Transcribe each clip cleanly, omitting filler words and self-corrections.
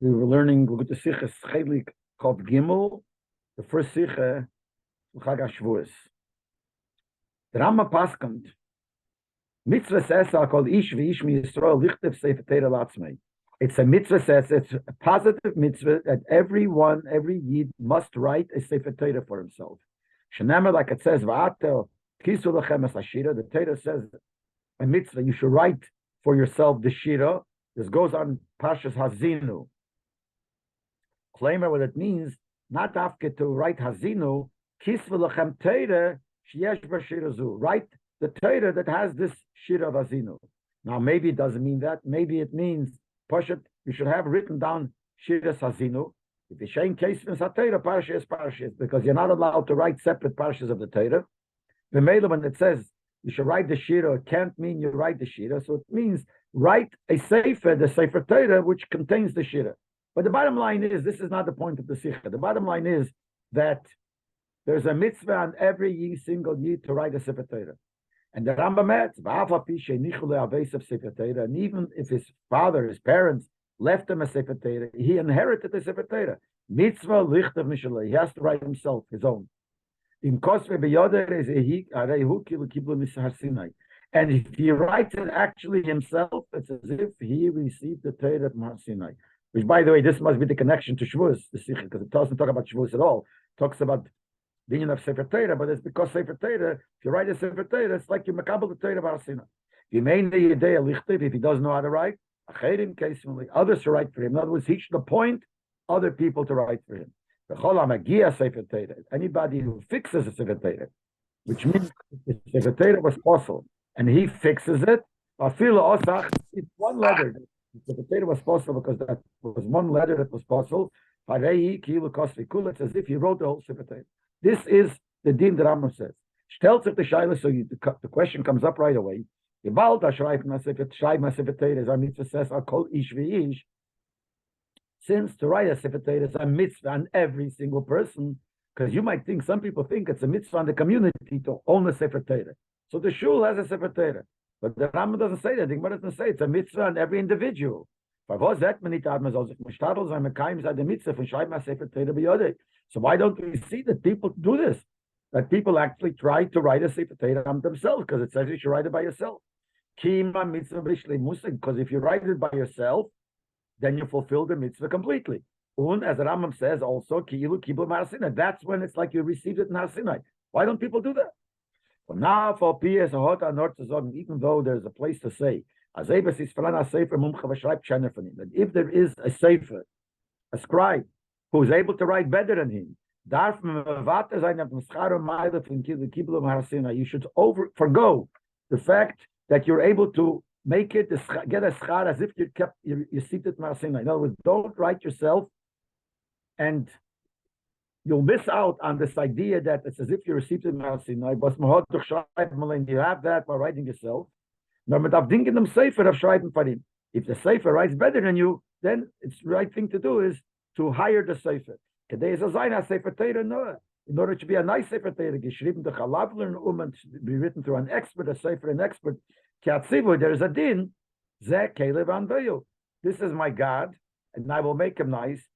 We were learning the Sicha Chelik called Gimel, the first Sicha, Chag Shavuos. The Rama paskant mitzvah sesa called Ish v'Ish miYisrael lichtiv sefer Torah latzmei. It's a mitzvah sesa. It's a positive mitzvah that every Yid must write a sefer Torah for himself. Shenamar, like it says, v'atel kisu lechem es hashira. The Torah says a mitzvah you should write for yourself the shira. This goes on Parshas Hazinu. Claimer, what it means, not after to write Hazinu, kisvu lechem Torah sheyesh b'shira zu. Write the Torah that has this shira of Hazinu. Now, maybe it doesn't mean that. Maybe it means, Pashat, you should have written down shiras Hazinu. If you say in case of Torah, parashas, because you're not allowed to write separate parashas of the Torah. The Mela, when it says you should write the shira, it can't mean you write the shira. So it means write a sefer, the sefer Torah, which contains the shira. But the bottom line is, this is not the point of the Sikha. The bottom line is that there's a mitzvah on every single Yid to write a sefer Torah. And the Rambam adds, and even if his father, his parents, left him a sefer Torah, he inherited the sefer Torah. Mitzvah lichtav mishalei. He has to write himself, his own. In kosve beyoder is and if he writes it actually himself, it's as if he received the Torah from Har Sinai. Which, by the way, this must be the connection to Shavuos, because it doesn't talk about Shavuos at all. It talks about the union of Sefer Torah, but it's because Sefer Torah, if you write a Sefer Torah, it's like you makabel the Torah of Har Sinai. If he doesn't know how to write, others to write for him. In other words, he should appoint other people to write for him. Anybody who fixes a Sefer Torah, which means the Sefer Torah was possible, and he fixes it, it's one letter. The Sefer Torah was possible because that was one letter that was possible. It's as if he wrote the whole Sefer Torah. This is the din that Rambam says. Stellt sich the shaila, so the question comes up right away. Since to write a sefer Torah is a mitzvah on every single person, because you might think, some people think it's a mitzvah on the community to own a sefer Torah. So the shul has a sefer Torah, but the Rambam doesn't say that. The Gemara doesn't say it's a mitzvah on every individual. So why don't we see that people do this? That people actually try to write a sefer Torah on themselves, because it says you should write it by yourself. Because if you write it by yourself, then you fulfill the mitzvah completely. And as the Rambam says also, that's when it's like you received it in Har Sinai. Why don't people do that? Well, now for PS even though there's a place to say, that if there is a sefer, a scribe, who's able to write better than him, you should forgo the fact that you're able to make it, get a schar as if you received it in Har Sinai. In other words, don't write yourself, and you'll miss out on this idea that it's as if you received it in Har Sinai. You have that by writing yourself. If the sefer writes better than you, then it's the right thing to do is to hire the sefer. In order to be a nice sefer Torah, be written through an expert, a sefer, an expert. There is a din. This is my God, and I will make him nice.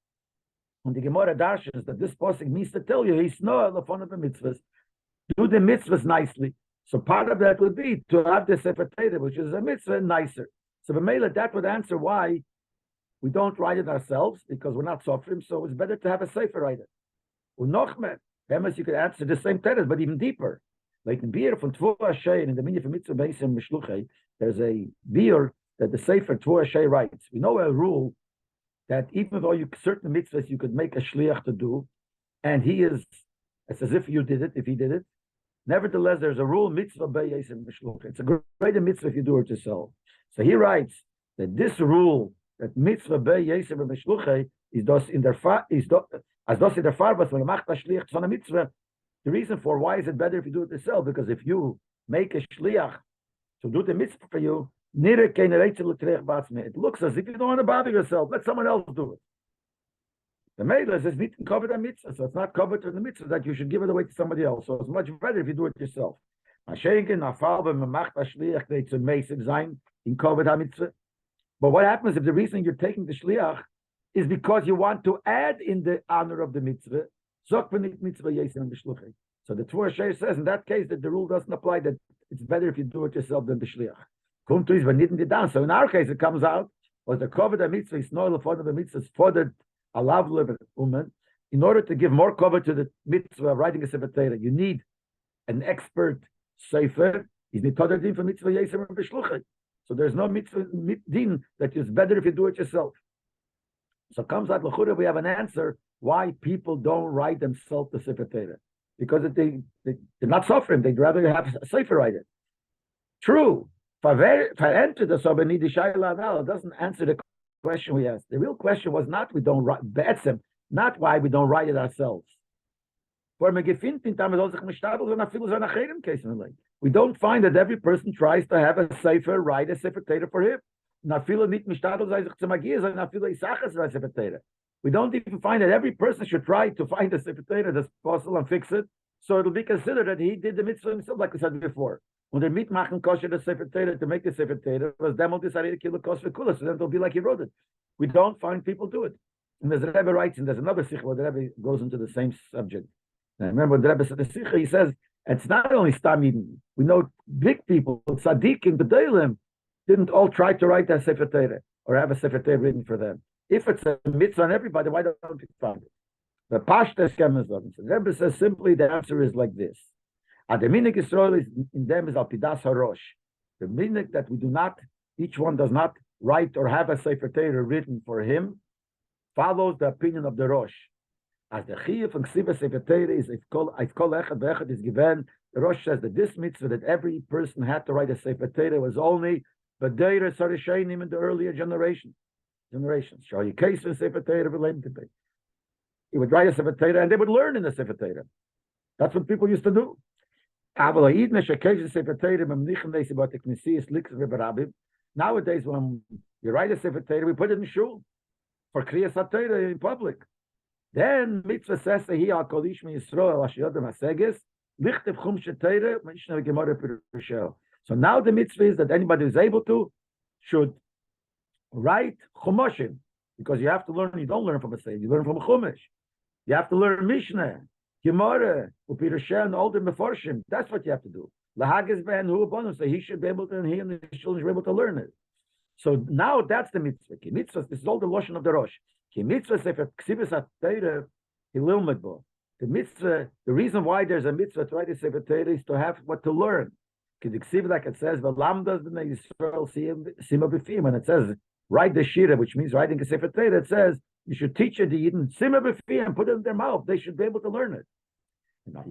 And the Gemara dashes that this pasuk means to tell you he's no the fun of the mitzvahs. Do the mitzvahs nicely. So part of that would be to have the sefer Torah, which is a mitzvah, nicer. So B'meila, that would answer why we don't write it ourselves, because we're not suffering. So it's better to have a sefer writer. Unochmet, you could answer the same Torah, but even deeper. Like in beer from Tvu Hashay, in the meaning of mitzvah based in Mishluchei, there's a beer that the sefer Tvu Hashay writes. We know a rule that even though certain mitzvahs you could make a shliach to do, and it's as if you did it, if he did it. Nevertheless, there's a rule, mitzvah b'yes in Mishluchei. It's a greater mitzvah if you do it yourself. So he writes that this rule, that mitzvah b'yes in Mishluchei, is dos in der farbas when macht a shliach von a mitzvah. The reason for why is it better if you do it yourself? Because if you make a shliach to do the mitzvah for you, it looks as if you don't want to bother yourself. Let someone else do it. The Mela says not covered a mitzvah, so it's not covered in the mitzvah that you should give it away to somebody else. So it's much better if you do it yourself. But what happens if the reason you're taking the shliach is because you want to add in the honor of the mitzvah. So the Tvur says in that case that the rule doesn't apply, that it's better if you do it yourself than the shliach. So in our case, it comes out was the cover the mitzvah is no for the mitzvah for the alav woman. In order to give more cover to the mitzvah of writing a sefer Torah, you need an expert sefer. Is nitodar din for mitzvah yesem and b'shluchay. So there's no mitzvah din that is better if you do it yourself. So comes out l'chura, we have an answer why people don't write themselves the sefer Torah, because they're not suffering. They'd rather have a sefer write it. True. If I enter the Sobeni Shaila, it doesn't answer the question we asked. The real question was not we don't write be'etzem, not why we don't write it ourselves. We don't find that every person tries to have a sefer, write a sefer Torah for him. We don't even find that every person should try to find a sefer Torah that's possible and fix it, so it'll be considered that he did the mitzvah himself, like we said before. When they meet machen kosher the sefer Torah to make the sefer Torah, was demol decided to kill the kosher kula, so then it'll be like he wrote it. We don't find people do it. And there's Rabbi writes, and there's another sikh where the Rabbi goes into the same subject. Now, remember what the Rabbi said the sikh, he says it's not only stamim. We know big people, tzaddikim, gedolim, didn't all try to write that sefer Torah or have a sefer Torah written for them. If it's a mitzvah on everybody, why don't we find it? The pashta skemazon. The Rebbe says simply the answer is like this. The minik Yisrael is in them is al pidas harosh. The minik that we do not, each one does not write or have a sefer Torah written for him, follows the opinion of the rosh. As the chiyuv and ksiva sefer Torah is if kol echad ve'echad is given, the rosh says that this mitzvah that every person had to write a sefer Torah was only b'deira sarishayim in the earlier generations. Show you case in sefer Torah related to it. He would write a sefer Torah and they would learn in the sefer Torah. That's what people used to do. Nowadays, when you write a sefer Torah, we put it in shul for kriyas HaTorah in public. Then mitzvah says he al kol ish Yisrael ashiyodem haseges lichtev chum shetorah mishnah gemara pirushel. So now the mitzvah is that anybody who's able to should write chumoshim, because you have to learn. You don't learn from a sefer, you learn from a chumash. You have to learn mishnah. Gemara, Upirashel, and older Meforshim. That's what you have to do. Lahagis ben hu bonus. So he should be able to, and he and the children should be able to learn it. So now that's the mitzvah. Ki mitzvah, this is all the lotion of the Rosh. Ki mitzvah sefer ksivas ha-Torah hililmed bo. The mitzvah, the reason why there's a mitzvah to write a sefer Torah is to have what to learn. Ki the ksiv, like it says, v'lamdas b'nei Yisrael sima b'fim, and it says write the shira, which means writing a sefer Torah. It says you should teach it the Yidden sima b'fim and put it in their mouth. They should be able to learn it. So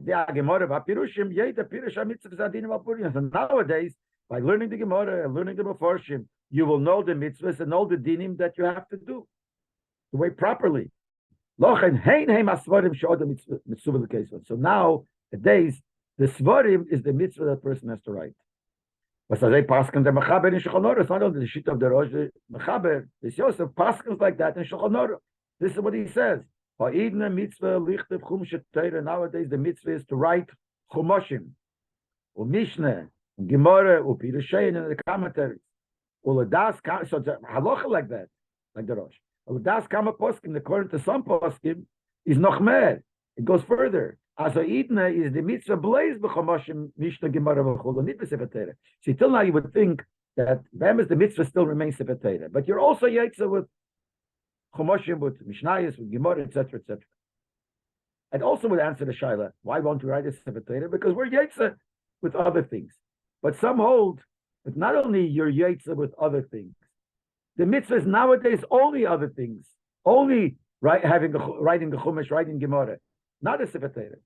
nowadays, by learning the Gemara and learning the Meforshim, you will know the mitzvahs and all the dinim that you have to do the way properly. So nowadays, the svarim is the mitzvah that person has to write. But as they paskin the mechaber in Shulchan Aruch, it's not only the shit of the Rosh, the mechaber. There's Yosef paskins like that in Shulchan Aruch. This is what he says. Nowadays, the mitzvah is to write chumoshim, Mishnah, Gemara, Pirushayin, and the commentaries. So halacha like that, like the Rosh. Uledas kama poskim, according to some poskim, is noch mehr. It goes further. Also idna is the mitzvah blaze b'chumoshim, Mishnah, Gemara, v'chol, and sefer Torah. See, till now you would think that the mitzvah still remains sefer Torah, but you're also yaitza with chumoshim, with mishnayos, with Gemara, etc., etc. And also would answer the shaila, why won't we write a sefer Torah? Because we're yaitza with other things. But some hold that not only you're yaitza with other things, the mitzvah is nowadays only other things, only writing the chumash, writing Gemara, not a sefer Torah.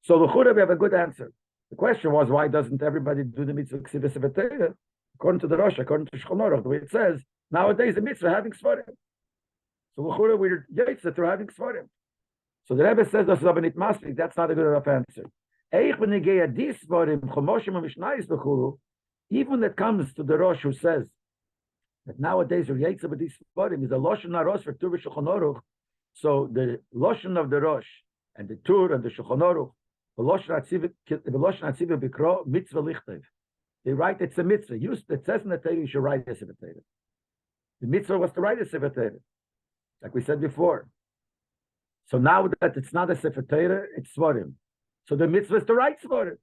So the chura, we have a good answer. The question was, why doesn't everybody do the mitzvah ksiva sefer Torah? According to the Rosh, according to Shulchan Aruch, the way it says, nowadays the mitzvah having svarim. So the chura, we're yaitza through having svarim. So the Rebbe says, that's not a good enough answer. Even when it comes to the Rosh who says that nowadays the yaitza with these svarim is a loshen haros for Tur v'Shulchan Aruch. So the loshen of the Rosh and the Tur and the Shulchan Aruch, the loshen atziva b'kro mitzvah lichtev. They write it's a mitzvah. It says in the Torah you should write a sefer Torah. The mitzvah was to write a sefer Torah. like we said before. So now that it's not a Sefer Torah, it's Svarim. So the mitzvah is to write Svarim.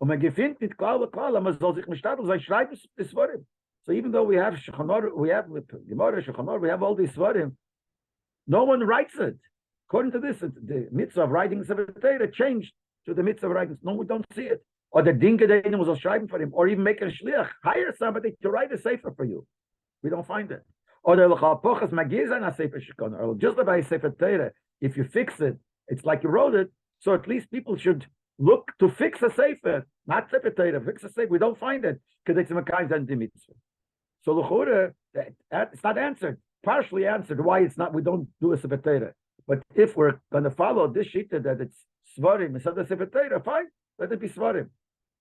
Und man gefindt mit klar, man soll sich mishtadel sein, schreiben die Svarim. So even though we have Shechanor, we have Gemara, Shechanor, we have all these Svarim, no one writes it. According to this, the mitzvah of writing Sefer Torah changed to the mitzvah of writing. No, we don't see it. Or the dinge that anyone was schreiben for him, or even make a shliach, hire somebody to write a sefer for you. We don't find it. Or the l'chapochas magizan a sefer shekon, or just by Sefer Torah, if you fix it, it's like you wrote it. So at least people should look to fix a sefer, not Sefer Torah, fix a sefer. We don't find it because it's a mekayim and the mitzvah. So l'chura, it's not answered. Partially answered why it's not. We don't do a Sefer Torah. But if we're going to follow this shita that it's svarim instead of Sefer Torah, fine, let it be svarim.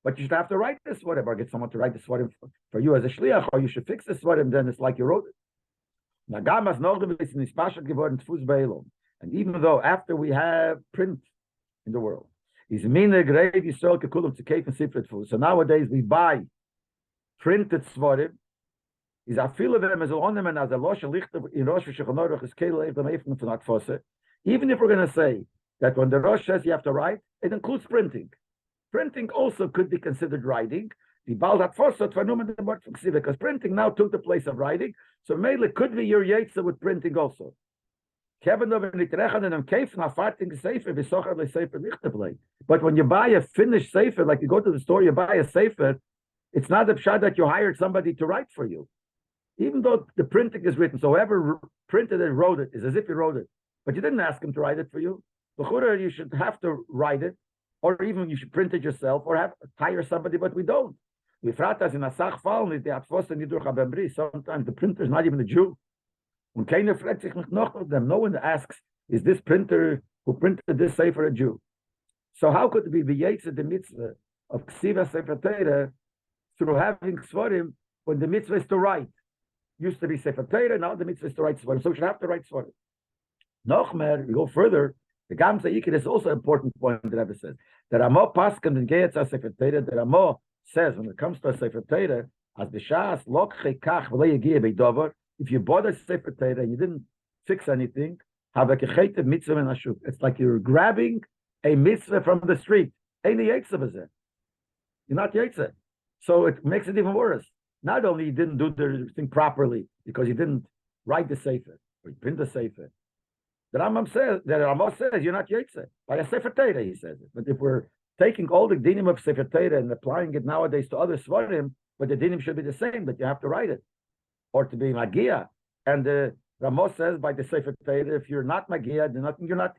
But you should have to write this svarim, or get someone to write the svarim for you as a shliach, or you should fix the svarim. Then it's like you wrote it. And even though after we have print in the world, so nowadays we buy printed svarim. Is a feel of them as an as a losh lichter in Rosh Hashanah is kele of them even for not fosse. Even if we're going to say that when the Rosh says you have to write, it includes printing. Printing also could be considered writing. The Baldat fosse because printing now took the place of writing. So mainly could be your yetzer with printing also. But when you buy a finished sefer, like you go to the store, you buy a sefer, it's not a pshat that you hired somebody to write for you. Even though the printing is written, so whoever printed it, wrote it, is as if he wrote it. But you didn't ask him to write it for you. L'chura, you should have to write it, or even you should print it yourself, or hire somebody, but we don't. Sometimes the printer is not even a Jew. No one asks, is this printer who printed this sefer a Jew? So how could it be the yetzer the mitzvah of ksiva sefer Torah through having svarim when the mitzvah is to write? Used to be Sefer Torah, now the mitzvah is to write svarim. So we should have to write svarim. Nochmer, we go further. The Gamza Ikir is also an important point that Rabbi says. The Ramo Paskan and Geyatz Sefer Torah, the Ramo says when it comes to a Sefer Torah, as the Shas Lok Chekach V'le Yegiye Beidover, if you bought a Sefer Torah and you didn't fix anything, have a Kechet mitzvah in Ashuk. It's like you're grabbing a mitzvah from the street. Ain't the Yetzer B'zeh. You're not Yetzer. So it makes it even worse. Not only he didn't do the thing properly because he didn't write the sefer or he print the sefer. The Rambam says you're not yetzer by a Sefer Torah. He says it. But if we're taking all the dinim of Sefer Torah and applying it nowadays to other svarim, but the dinim should be the same, but you have to write it or to be magia. And Ramos says by the Sefer Torah, if you're not magia, you're not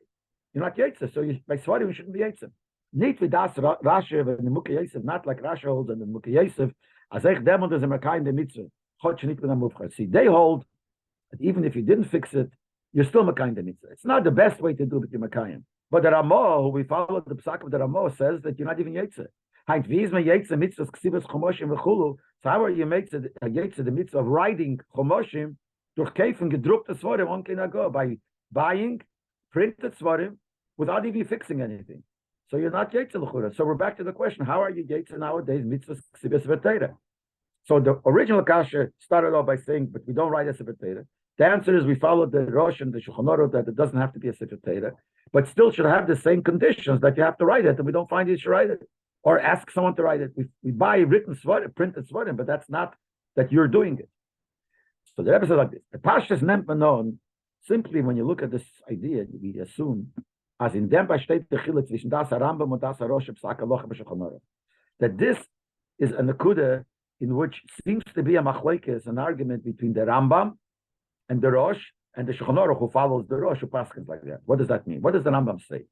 yetzer. So by svarim you shouldn't be yetzer. Nicht wie das Rashi and the Mukhe Yosef, not like Rashi holds and the Mukhe Yosef, as ich demont is a Mekayim the mitzvah. See, they hold that even if you didn't fix it, you're still Mekayim the mitzvah. It's not the best way to do it with your Mekayim. But the Ramah, who we follow the Psak of the Ramah, says that you're not even Yetzer. Halt wie is me Yetzer mitzvahs ksivas chomoshim v'chulu. So how are you Yetzer the mitzvah of writing chomoshim durch Keifen gedruckte Svarim on Kinago by buying printed Svarim without even fixing anything. So you're not Yetzer l'chura. So we're back to the question: how are you Yetzer nowadays? Mitzvahs ksivas v'teira. So the original kasha started off by saying, but we don't write a Sefer Torah. The answer is we follow the Rosh and the Shulchan Aruch that it doesn't have to be a Sefer Torah, but still should have the same conditions that you have to write it, and we don't find you should write it or ask someone to write it. We buy written svarim, printed svarim, but that's not that you're doing it. So the Rebbe says like this: the Pashas nehmt man simply when you look at this idea, we assume as in dem steht the chilek zwischen das Rambam und das Rosh Psak Halacha b'Shulchan Aruch that this is a nekuda in which seems to be a machlekes, an argument between the Rambam and the Rosh and the Shulchan Aruch who follows the Rosh who paskins like that. What does that mean? What does the Rambam say?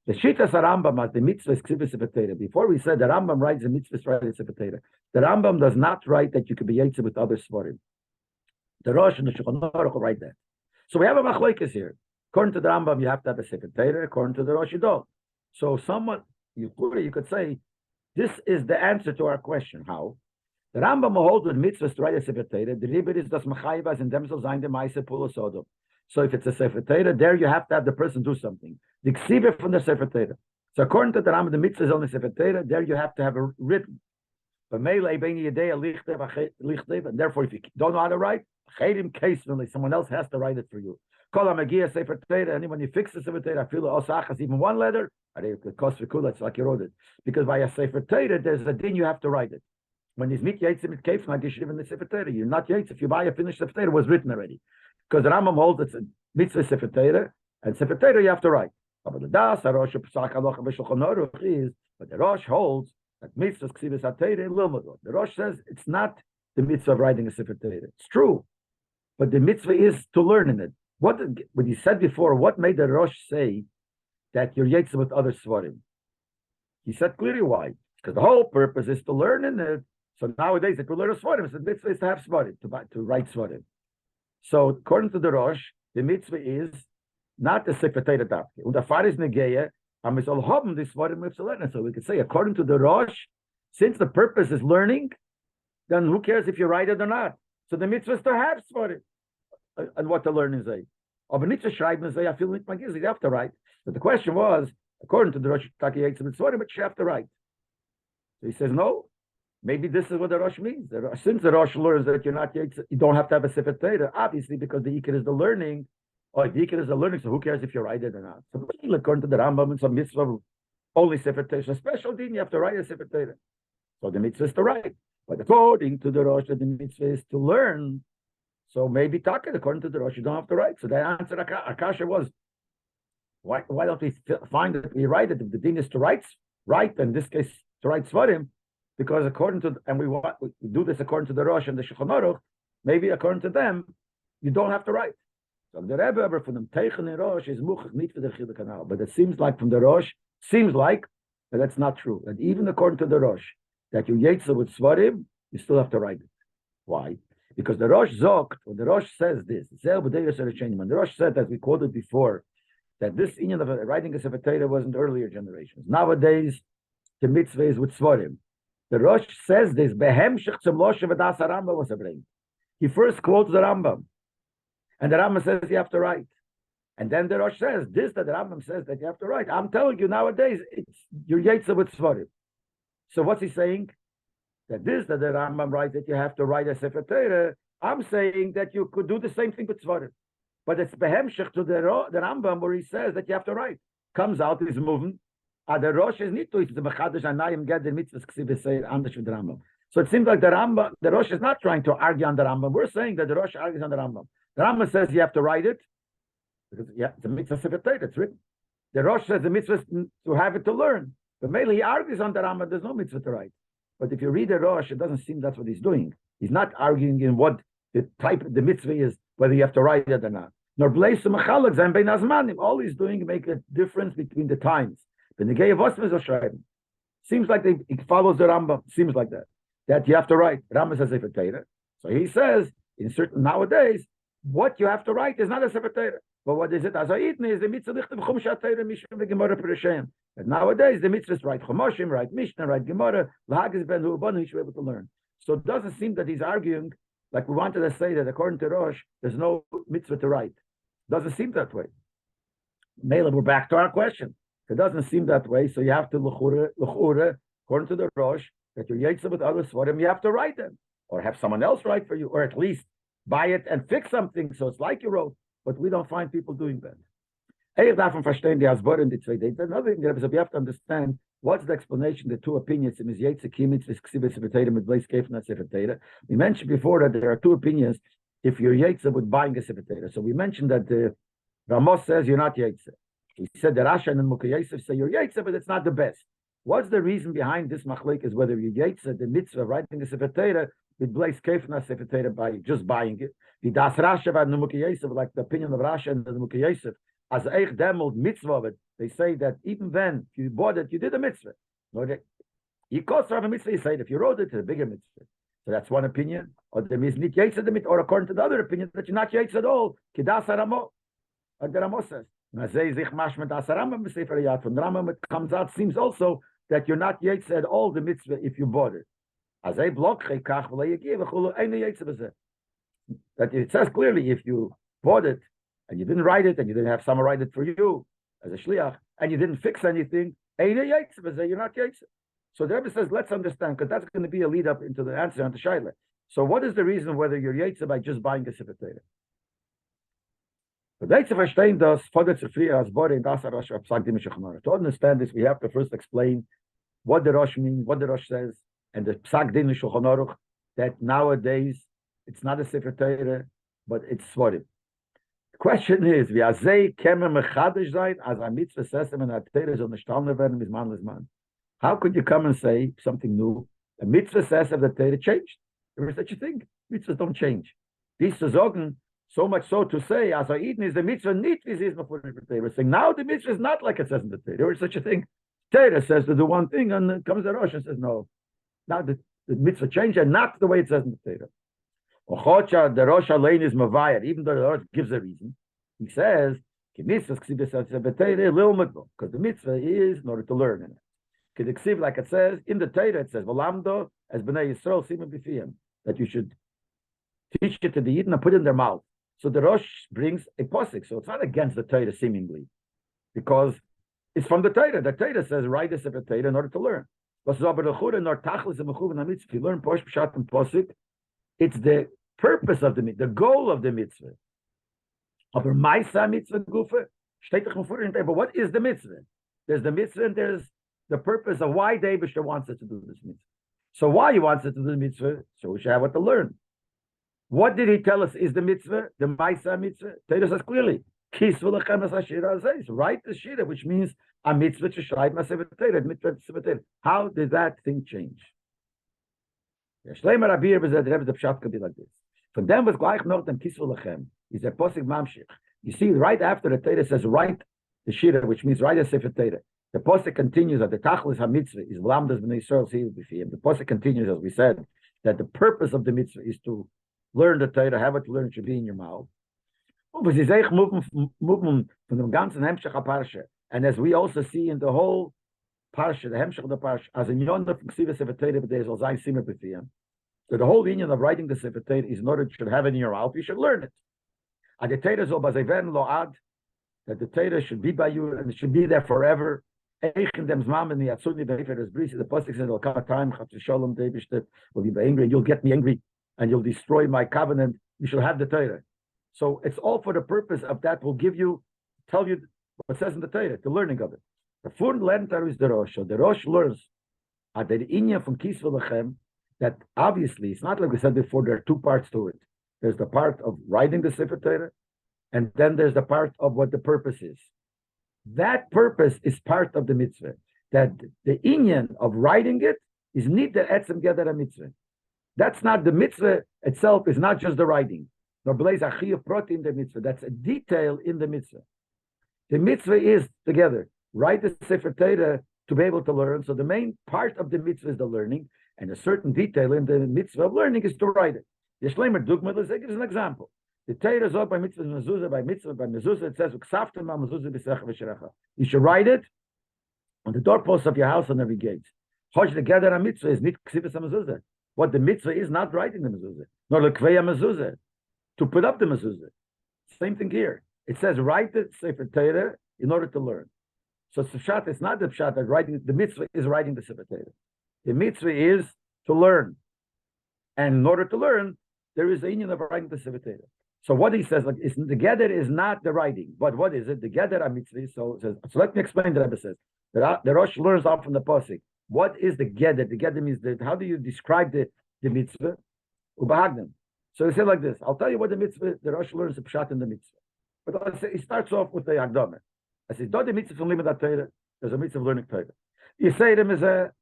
The Shitas Rambam as the mitzvah is ksivas Sefer Torah. Before we said the Rambam writes the mitzvah writes Sefer Torah. The Rambam does not write that you could be yetzer with other svarim. The Rosh and the Shulchan Aruch write that. So we have a machlekes here. According to the Rambam, you have to have a Sefer Torah. According to the Rosh, you don't. So someone you could say this is the answer to our question. How? The Rambam holds with mitzvahs to write a Sefer Torah. The Leib is das Machayvas and themselves sein the Maise Pula Sodom. So if it's a Sefer Torah, there you have to have the person do something. The Ksiva from the Sefer Torah. So according to the Rambam, the mitzvah is on the Sefer Torah. There you have to have a written. And therefore, if you don't know how to write, someone else has to write it for you. Kol HaMagia Sefer Torah, and when you fix the Sefer Torah, Afilu Osachas, even one letter, it costs for kula, it's like you wrote it. Because by a Sefer Torah, there's a din you have to write it. When he's mit Yitzim mit Keif, like you should even the Sefer Torah. You're not Yitzim. If you buy a finished Sefer Torah, it was written already. Because the Rambam holds it's a mitzvah Sefer Torah, and Sefer Torah you have to write. But the Rosh holds that mitzvahs ksivas hatayre lilmudot. The Rosh says it's not the mitzvah of writing a Sefer Torah. It's true, but the mitzvah is to learn in it. What he said before, what made the Rosh say that you're Yitzim with other svarim? He said clearly why. Because the whole purpose is to learn in it. So nowadays, if we learn a svarim, the mitzvah is to have svarim, to write svarim. So according to the Rosh, the mitzvah is not the Sefer Torah dafke. Und afar is negeya, am soll haben this svarim mitzvah learn. So we could say, according to the Rosh, since the purpose is learning, then who cares if you write it or not? So the mitzvah is to have svarim, and what the learning say. Aber nicht zu schreiben, say I feel mit magiz, you have to write. But the question was, according to the Rosh, taki yitzim mit svarim, but you have to write. So he says no. Maybe this is what the Rosh means. Since the Rosh learns that you're not Yitzim, you don't have to have a Sefer Torah, obviously, because the Ikar is the learning, or the Ikar is the learning, so who cares if you write it or not? So according to the Rambam, it's a mitzvah, only Sefer Torah. So special din, you have to write a Sefer Torah. So the mitzvah is to write. But according to the Rosh, the mitzvah is to learn. So maybe Taka, according to the Rosh, you don't have to write. So the answer, Akasha was, why don't we find that we write it? If the din is to write, in this case, to write Svarim, because according to, and we do this according to the Rosh and the Shulchan Aruch, maybe according to them, you don't have to write. So the Rebbe from the Teichen in Rosh is muchach nicht for the Chiluk Kanal. But it seems like from the Rosh, that that's not true. That even according to the Rosh, that you Yetzer with Svarim, you still have to write it. Why? Because the Rosh Zogt, or the Rosh says this, the Rosh said, as we quoted before, that this inyan of writing a Sefer Torah was in the earlier generations. Nowadays, the mitzvah is with Svarim. The Rosh says this, Behemshech zum Loshe v'das HaRambam was a brain. He first quotes the Rambam. And the Rambam says you have to write. And then the Rosh says, this that the Rambam says that you have to write. I'm telling you, nowadays, you're Yetzer with Svarim. So what's he saying? That this that the Rambam writes that you have to write a Sefer Torah. I'm saying that you could do the same thing with Svarim. But it's Behemshech to the Rambam where he says that you have to write. Comes out, he's moving. The Rosh is not to the Mechadash Anayim get the mitzvahs ksiv say anders with the Rambam. So it seems like the Rosh is not trying to argue on the Rambam. We're saying that the Rosh argues on the Rambam. The Rambam says you have to write it because it's a mitzvah sefer Torah. It's written. The Rosh says the mitzvah is to have it to learn. But mainly he argues on the Rambam. There's no mitzvah to write. But if you read the Rosh, it doesn't seem that's what he's doing. He's not arguing in what the type of the mitzvah is, whether you have to write it or not. Nor bleis umachalak zayin bein azmanim. All he's doing is make a difference between the times. Seems like it follows the Rambam. Seems like that you have to write. Rambam says Sefer Torah. So he says in certain nowadays, what you have to write is not a Sefer Torah. But what is it? As is the mitzvah lichtem chum shatayra mishum v'gemara perushem. But nowadays the mitzvah is write chumoshim, write mishnah, write gemara, lahagis ben hu'ubanu. He should be able to learn. So it doesn't seem that he's arguing like we wanted to say that according to Rosh, there's no mitzvah to write. Doesn't seem that way. Mela, we're back to our question. It doesn't seem that way, so you have to l'chure, according to the Rosh, that you're Yetzer with other Svarim, you have to write them, or have someone else write for you, or at least buy it and fix something, so it's like you wrote, but we don't find people doing that. Another thing, we have to understand, what's the explanation, the two opinions, we mentioned before that there are two opinions, if you're Yetzer with buying a Sefer Torah. So we mentioned that the Ramos says you're not Yetzer. He said that Rasha and Mukha Yosef say you're Yetzer, but it's not the best. What's the reason behind this machlek is whether you're Yetzer, the mitzvah writing a Sefer Torah, with Blaise Kefna Sefer Torah by just buying it. The Das Rasha and Mukha Yosef, like the opinion of Rasha and the Mukha Yosef, as Eich Demel mitzvah of it, they say that even then, if you bought it, you did a mitzvah. You cost of a mitzvah, you say it. If you wrote it, it's a bigger mitzvah. So that's one opinion. Or there is not Yetzer the mitzvah, or according to the other opinion, that you're not Yetzer at all. Kidas Ramo, like the Ramo says. From the Rambam it comes out, seems also that you're not Yetzer at all the mitzvah if you bought it. That it says clearly if you bought it and you didn't write it and you didn't have someone write it for you as a shliach and you didn't fix anything, you're not Yetzer. So the Rebbe says, let's understand, because that's going to be a lead up into the answer on the Shaila. So what is the reason whether you're Yetzer by just buying a Sefer Torah? But to verstehen das, fordert zu früher als Bore in das Rosh Psak Dim Shulchan. To understand this, we have to first explain what the Rosh means, what the Rosh says, and the Psak Dim Shulchan Aruch, that nowadays it's not a Sefer Torah, but it's Svarim. The question is, wie azay kemen mechadish sein, as a mitzvah says and a Torah soll nicht stallen werden, bis man. How could you come and say something new? A mitzvah says of the Torah changed. There is such a thing. Mitzvahs don't change. Dies zu sagen, so much so to say, as Eden is the mitzvah nicht wie sie is before the Torah. Saying now the mitzvah is not like it says in the Torah. There is such a thing. Torah says to do one thing, and then comes the Rosh and says no. Now the mitzvah changed, and not the way it says in the Torah. Ochocha, the Rosh Alein is mavayir, even though the Rosh gives a reason. He says, because the mitzvah is in order to learn in it. Like it says in the Torah, it says, "V'lamdo as b'nei Yisrael siman b'fiyam," that you should teach it to the Yidden and put it in their mouth. So the Rosh brings a posik, so it's not against the Torah seemingly, because it's from the Torah. The Torah says, "Write this of the Torah in order to learn." If you learn Posh Pshat and posik, it's the purpose of the mitzvah, the goal of the mitzvah. Aber Maisa mitzvah gufa, but what is the mitzvah? There's the mitzvah and there's the purpose of why David wants us to do this mitzvah. So why he wants us to do the mitzvah? So we should have what to learn. What did he tell us is the mitzvah, the Maisa mitzvah? Torah says clearly, write the shira, which means a mitzvah to shrive Masev Torah. How did that thing change? Rabbi the pshat could be like this. From them was gleich noch dem Kisvu Lechem. Is a posik mamshich. You see, right after the Torah says write the shira, which means write a sefer Torah. The posik continues that the tachlis hamitzvah is v'lamdas b'nei Yisrael siv b'fiyim. The posik continues, as we said, that the purpose of the mitzvah is to learn the Torah, have it to learn, it should be in your mouth. And as we also see in the whole parsha, the hemshech of the parsha, as in yonah from ksiva sefer Torah b'dei zal zayin simer b'fiyim. So the whole union of writing the sefer Torah is not that you should have it in your mouth, you should learn it. And the Torah zol bazayven lo ad, that the Torah should be by you and it should be there forever. The pasuk says, "There'll come a time, will you be angry, and you'll get me angry, and you'll destroy my covenant." You shall have the Torah. So it's all for the purpose of that. Will give you, tell you what it says in the Torah, the learning of it. The fourth learner is the Rosh. So the Rosh learns at the inya from Kisvu Lechem that obviously it's not like we said before. There are two parts to it. There's the part of writing the Sefer Torah, and then there's the part of what the purpose is. That purpose is part of the mitzvah. That the inyan of writing it is nit the etzem gedera mitzvah. That's not the mitzvah itself. Is not just the writing. Nor blaze achiyuv proti in the mitzvah. That's a detail in the mitzvah. The mitzvah is together. Write the Sefer Torah to be able to learn. So the main part of the mitzvah is the learning, and a certain detail in the mitzvah of learning is to write it. The Shleimer Dugma gives an example. The Torah is by mitzvah mezuzah, by mezuzah, it says, you should write it on the doorposts of your house on every gate. What the mitzvah is not writing the mezuzah, nor lekveya mezuzah, to put up the mezuzah. Same thing here. It says write the Sefer Torah in order to learn. So pshat is not the pshat that writing the mitzvah is writing the Sefer Torah. The mitzvah is to learn, and in order to learn, there is a union of writing the Sefer Torah. So what he says, like, the gather is not the writing, but what is it? The gather a mitzvah. So let me explain. The Rebbe says the Rosh learns off from the pasuk. What is the gather? The gather means that. How do you describe the mitzvah? Ubahagdim. So he said like this. I'll tell you what the mitzvah. The Rosh learns the pshat in the mitzvah. But I say, he starts off with the Hagdama. I say, do the mitzvah from limud Torah. There's a mitzvah of learning Torah. You say them is a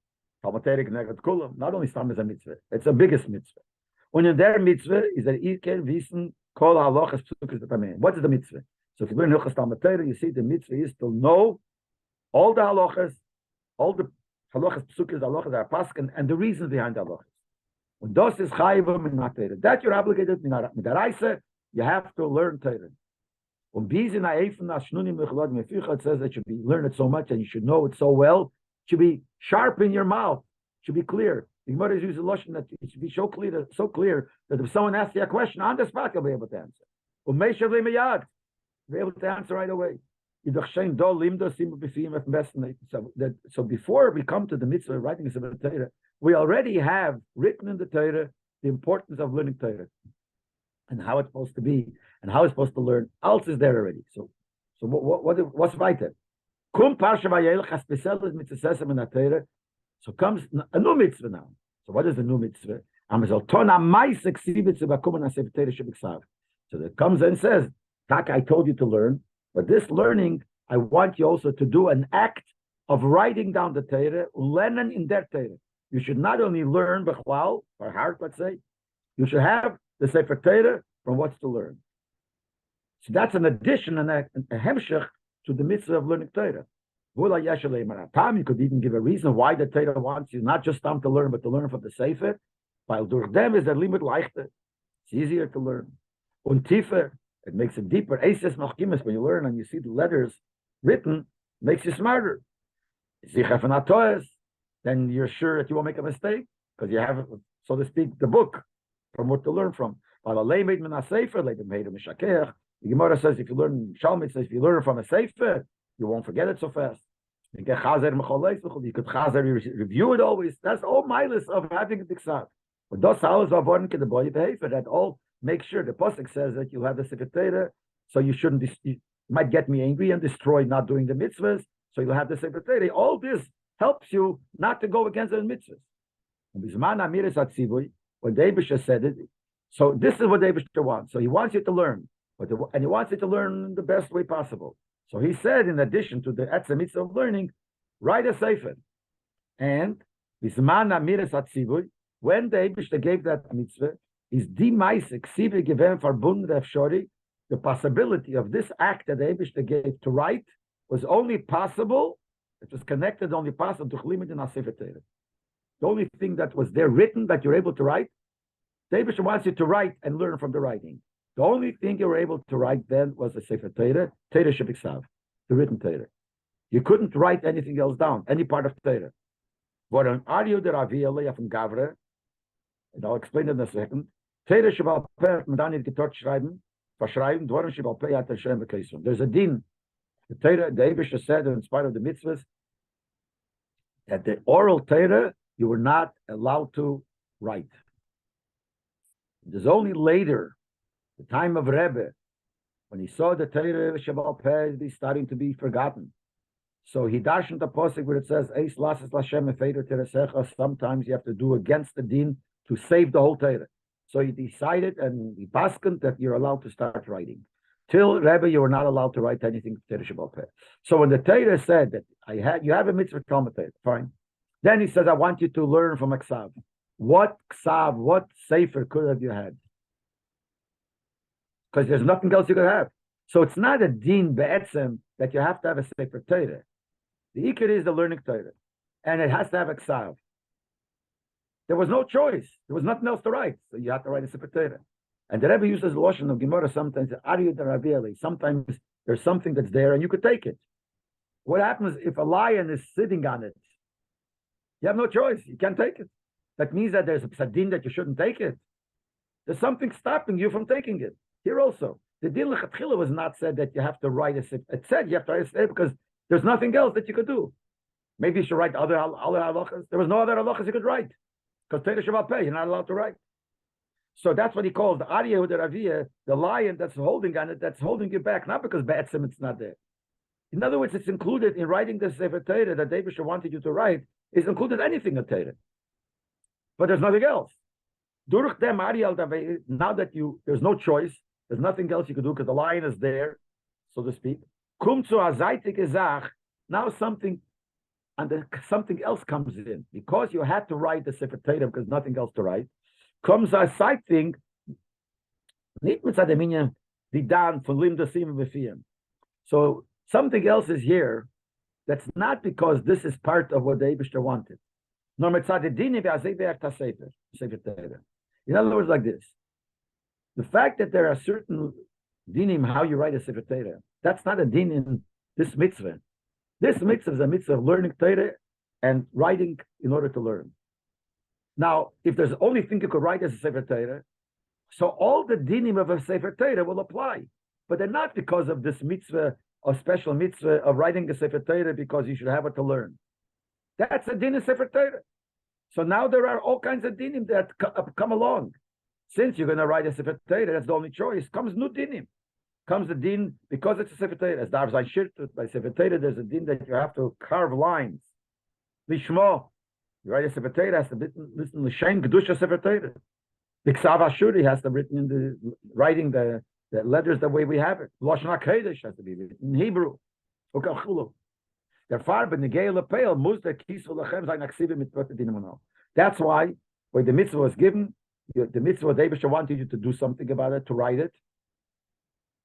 Talmudic neged kulam. Not only stam is a mitzvah. It's the biggest mitzvah. When in their mitzvah is that you can wissen. What is the mitzvah? So if you learn Hilchas Talmud Torah, you see the mitzvah is to know all the halachas, all the halachas, psukas, halachas are paskin, and the reasons behind the halachas. When das is chayvim in Torah, that you're obligated midaraisa, you have to learn Torah. It says that you should learn it so much and you should know it so well. It should be sharp in your mouth. It should be clear. The Gemara uses a lotion that it should be so clear that if someone asks you a question on the spot, you'll be able to answer. You'll be able to answer right away. So before we come to the mitzvah of writing the Torah, we already have written in the Torah the importance of learning Torah. and how it's supposed to be, and how it's supposed to learn. Alles is there already. So what's weiter? Kum parsha vayelech has besel mitzvah in Torah. So comes a new mitzvah now. So what is the new mitzvah? So that comes and says, "Tak, I told you to learn, but this learning, I want you also to do an act of writing down the Torah, learning in der Torah. You should not only learn b'chlal, by heart, let's say, you should have the Sefer Torah from what's to learn. So that's an addition and a hemshech to the mitzvah of learning Torah. You could even give a reason why the Torah wants you not just to learn, but to learn from the Sefer. While durch them is der limit leichter. It's easier to learn. Und tiefer, it makes it deeper. Eises machkimis, when you learn and you see the letters written, makes you smarter. Then you're sure that you won't make a mistake because you have, so to speak, the book from what to learn from. The Gemara says if you learn Shalmit says if you learn from a sefer, you won't forget it so fast. You could review it always. That's all milas of having a diksav. But those hours are born to the body behavior. That all make sure the pasuk says that you have the sefer Torah, so you shouldn't. You might get me angry and destroy not doing the mitzvahs. So you'll have the sefer Torah. All this helps you not to go against the mitzvahs. When David said it, so this is what David wants. So he wants you to learn, and he wants you to learn the best way possible. So he said, in addition to the etzem mitzvah of learning, write a sefer. And when the Eibishter gave that mitzvah, is the meise ksive given verbunden efshori. The possibility of this act that the Eibishter gave to write was only possible. It was connected only possible to chlimit in sefer Torah. The only thing that was there written that you're able to write, the Eibishter wants you to write and learn from the writing. The only thing you were able to write then was the sefer Torah, Torah shebiksav, the written Torah. You couldn't write anything else down, any part of Torah. But on Aryu the Rabbi from Gavre, and I'll explain it in a second. Torah shebal peh man nicht getort schreiben, verschreiben, dvorim shebal peh hat Hashem v'keisum. There's a din. The Torah, the Eibishter said, in spite of the mitzvahs, that the oral Torah you were not allowed to write. There's only later, the time of Rebbe, when he saw the Torah shebal peh be starting to be forgotten. So he darshened the pasuk where it says, "Eis lasses lashem efeder teresecha." Sometimes you have to do against the din to save the whole Torah. So he decided and he paskened that you're allowed to start writing. Till Rebbe, you were not allowed to write anything Torah shebal peh. So when the Torah said that you have a mitzvah Talmud Torah, fine. Then he says, I want you to learn from a ksav. What ksav, what sefer could have you had? Because there's nothing else you could have. So it's not a din be'etzem that you have to have a sefer Torah. The ikar is the learning Torah, and it has to have a ksav. There was no choice. There was nothing else to write, so you have to write a sefer Torah. And the Rebbe uses the lashon of Gemara sometimes. Sometimes there's something that's there, and you could take it. What happens if a lion is sitting on it? You have no choice. You can't take it. That means that there's a din that you shouldn't take it. There's something stopping you from taking it. Here also, the din lechatchila was not said that you have to write a sefer. It said you have to write a sefer because there's nothing else that you could do. Maybe you should write other halachas. There was no other halachas you could write. Because Torah shebal peh, you're not allowed to write. So that's what he calls the Aryeh or the Raviyah, the lion that's holding on it, that's holding you back, not because Be'etzim it's not there. In other words, it's included in writing the Sefer Torah that David wanted you to write, is included anything in Torah. But there's nothing else. Duruch dem Aryeh, now that there's no choice, there's nothing else you could do because the lion is there, so to speak. Kum zu azaitik ezach, now something else comes in. Because you had to write the Sefer Torah because nothing else to write, comes a side thing, nicht mit der Minyan, die dan von lim dasim befiem. So something else is here that's not because this is part of what the Eibishter wanted. Nor mit der dini ve'azei ve'er ta sefer Torah. In other words, like this. The fact that there are certain dinim how you write a Sefer Torah, that's not a din in this mitzvah. This mitzvah is a mitzvah of learning Torah and writing in order to learn. Now, if there's the only thing you could write as a Sefer Torah, so all the dinim of a Sefer Torah will apply. But they're not because of this mitzvah, or special mitzvah of writing a Sefer Torah because you should have it to learn. That's a din of Sefer Torah. So now there are all kinds of dinim that come along. Since you're going to write a Sefer Torah, that's the only choice. Comes new dinim. Comes the din because it's a Sefer Torah. As Darv Zayin Shirtut, by Sefer Torah, there's a din that you have to carve lines. Lishmo. You write a Sefer Torah, has to listen to L'Shem Kedusha Sefer Torah. The Ksav Ashuri has to be written in the writing the letters the way we have it. Lashon HaKodesh has to be written in Hebrew. That's why when the mitzvah was given, the mitzvah David wanted you to do something about it, to write it,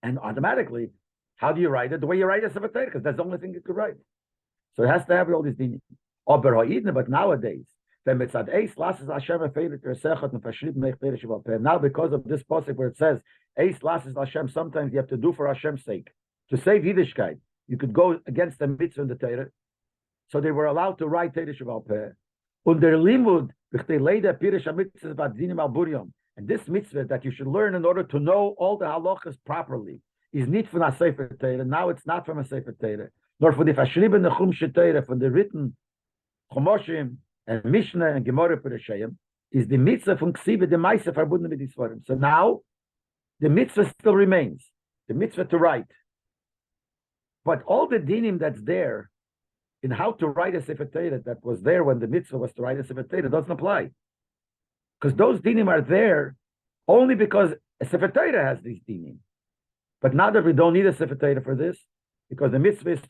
and automatically, how do you write it? The way you write a Sefer Torah, because that's the only thing you could write. So it has to have all these dinim. But nowadays, now because of this pasuk where it says Eis lasses Hashem, sometimes you have to do for Hashem's sake to save Yiddishkeit. You could go against the mitzvah in the Torah, so they were allowed to write Torah Sheval Peh. Under limud, and this mitzvah that you should learn in order to know all the halachas properly is not from a Sefer Torah. Now it's not from a Sefer Torah, nor for the Fashriben Nechum Shetera, from the written Chomoshim and Mishnah and Gemara Pereshayim, is the mitzvah from Ksiva, the Maisa verbunden with these forms. So now the mitzvah still remains, the mitzvah to write. But all the dinim that's there in how to write a Sefer Torah that was there when the mitzvah was to write a Sefer Torah doesn't apply. Because those dinim are there only because a Sefer Torah has these dinim. But now that we don't need a Sefer Torah for this, because the mitzvah is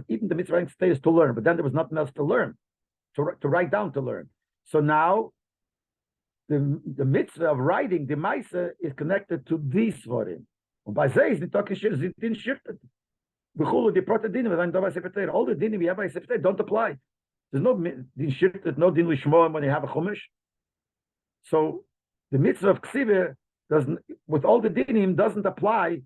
even the mitzvah writing is to learn, but then there was nothing else to learn, to write down to learn. So now the mitzvah of writing, the Maisa, is connected to these Svarim. And by Zayis, the Tokish is in shifted. All the dinim we have by Sefer Torah don't apply. There's no din shirtet, no din lishmoim when you have a chumash. So the mitzvah of ksiva doesn't, with all the dinim, doesn't apply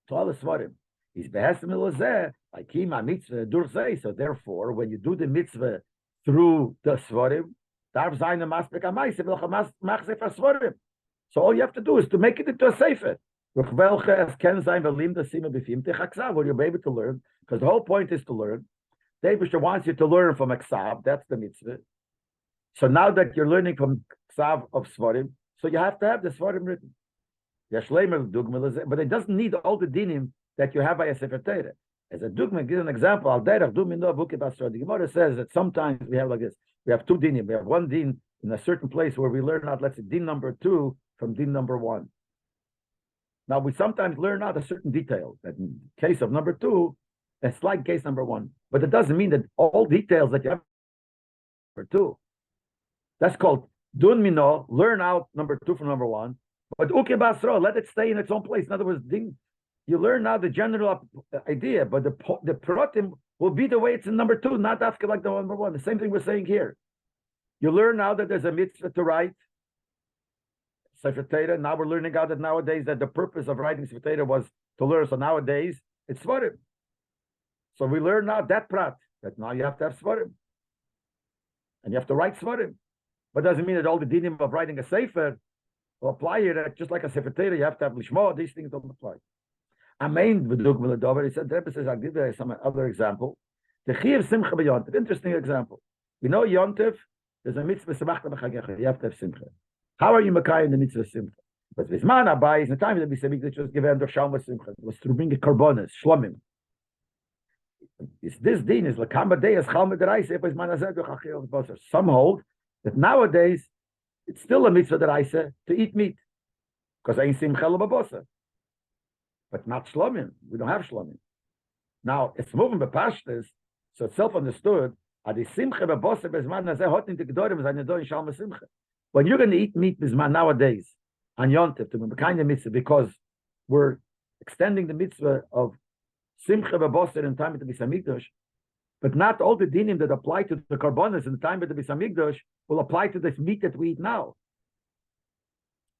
to all the svarim. He's behesim elazeh like kima mitzvah durzei. So therefore, when you do the mitzvah through the svarim, darv zayin maspek amayse v'lcha machzef svarim. So all you have to do is to make it into a sefer. Where you'll be able to learn, because the whole point is to learn. David wants you to learn from a ksav, that's the mitzvah. So now that you're learning from ksav of svarim, so you have to have the svarim written. But it doesn't need all the dinim that you have by a sefer Torah. As a dugma, give an example. The Gemara says that sometimes we have like this. We have two dinim. We have one din in a certain place where we learn out, let's say, din number 2 from din number 1. Now, we sometimes learn out a certain detail. That in case of number 2, it's like case number 1. But it doesn't mean that all details that you have number 2. That's called dun mino, learn out number 2 from number 1. But uke basro, let it stay in its own place. In other words, you learn now the general idea, but the protim will be the way it's in number 2, not after like the number 1. The same thing we're saying here. You learn now that there's a mitzvah to write Sefer Torah. Now we're learning out that nowadays that the purpose of writing Sefer Torah was to learn. So nowadays it's svarim. So we learn now that prat, that now you have to have svarim. And you have to write svarim. But it doesn't mean that all the dinim of writing a sefer will apply here. Just like a Sefer Torah, you have to have lishmo. These things don't apply. Amen. He said, Rebbe says, I'll give you some other example. The Chiyav Simcha b'Yontev. Interesting example. You know Yontev, there's a mitzvah Samachta b'Chagecha. You have to have Simcha. How are you Makai in the mitzvah Simcha? But Vizman Abai is the time that we say which was given of Shalma Simcha. It was to bring a karbonis, shlomim. This din is lakamba day as Chalma Derais. Some hold that nowadays it's still a mitzvah Deraisa to eat meat because ain't Simcha l'babosa, but not shlomim. We don't have shlomim. Now it's moving b'pashtas, so it's self-understood. Adi Simcha b'bosa b'zman nazeh hotnim t'gedorim zaynedo in Shalma Simcha. When you're going to eat meat bisman nowadays on Yontif to be kind of mitzvah, because we're extending the mitzvah of simcha v'boser in time of the Bisamigdosh, but not all the dinim that apply to the karbonis in the time of the Bisamigdosh will apply to this meat that we eat now.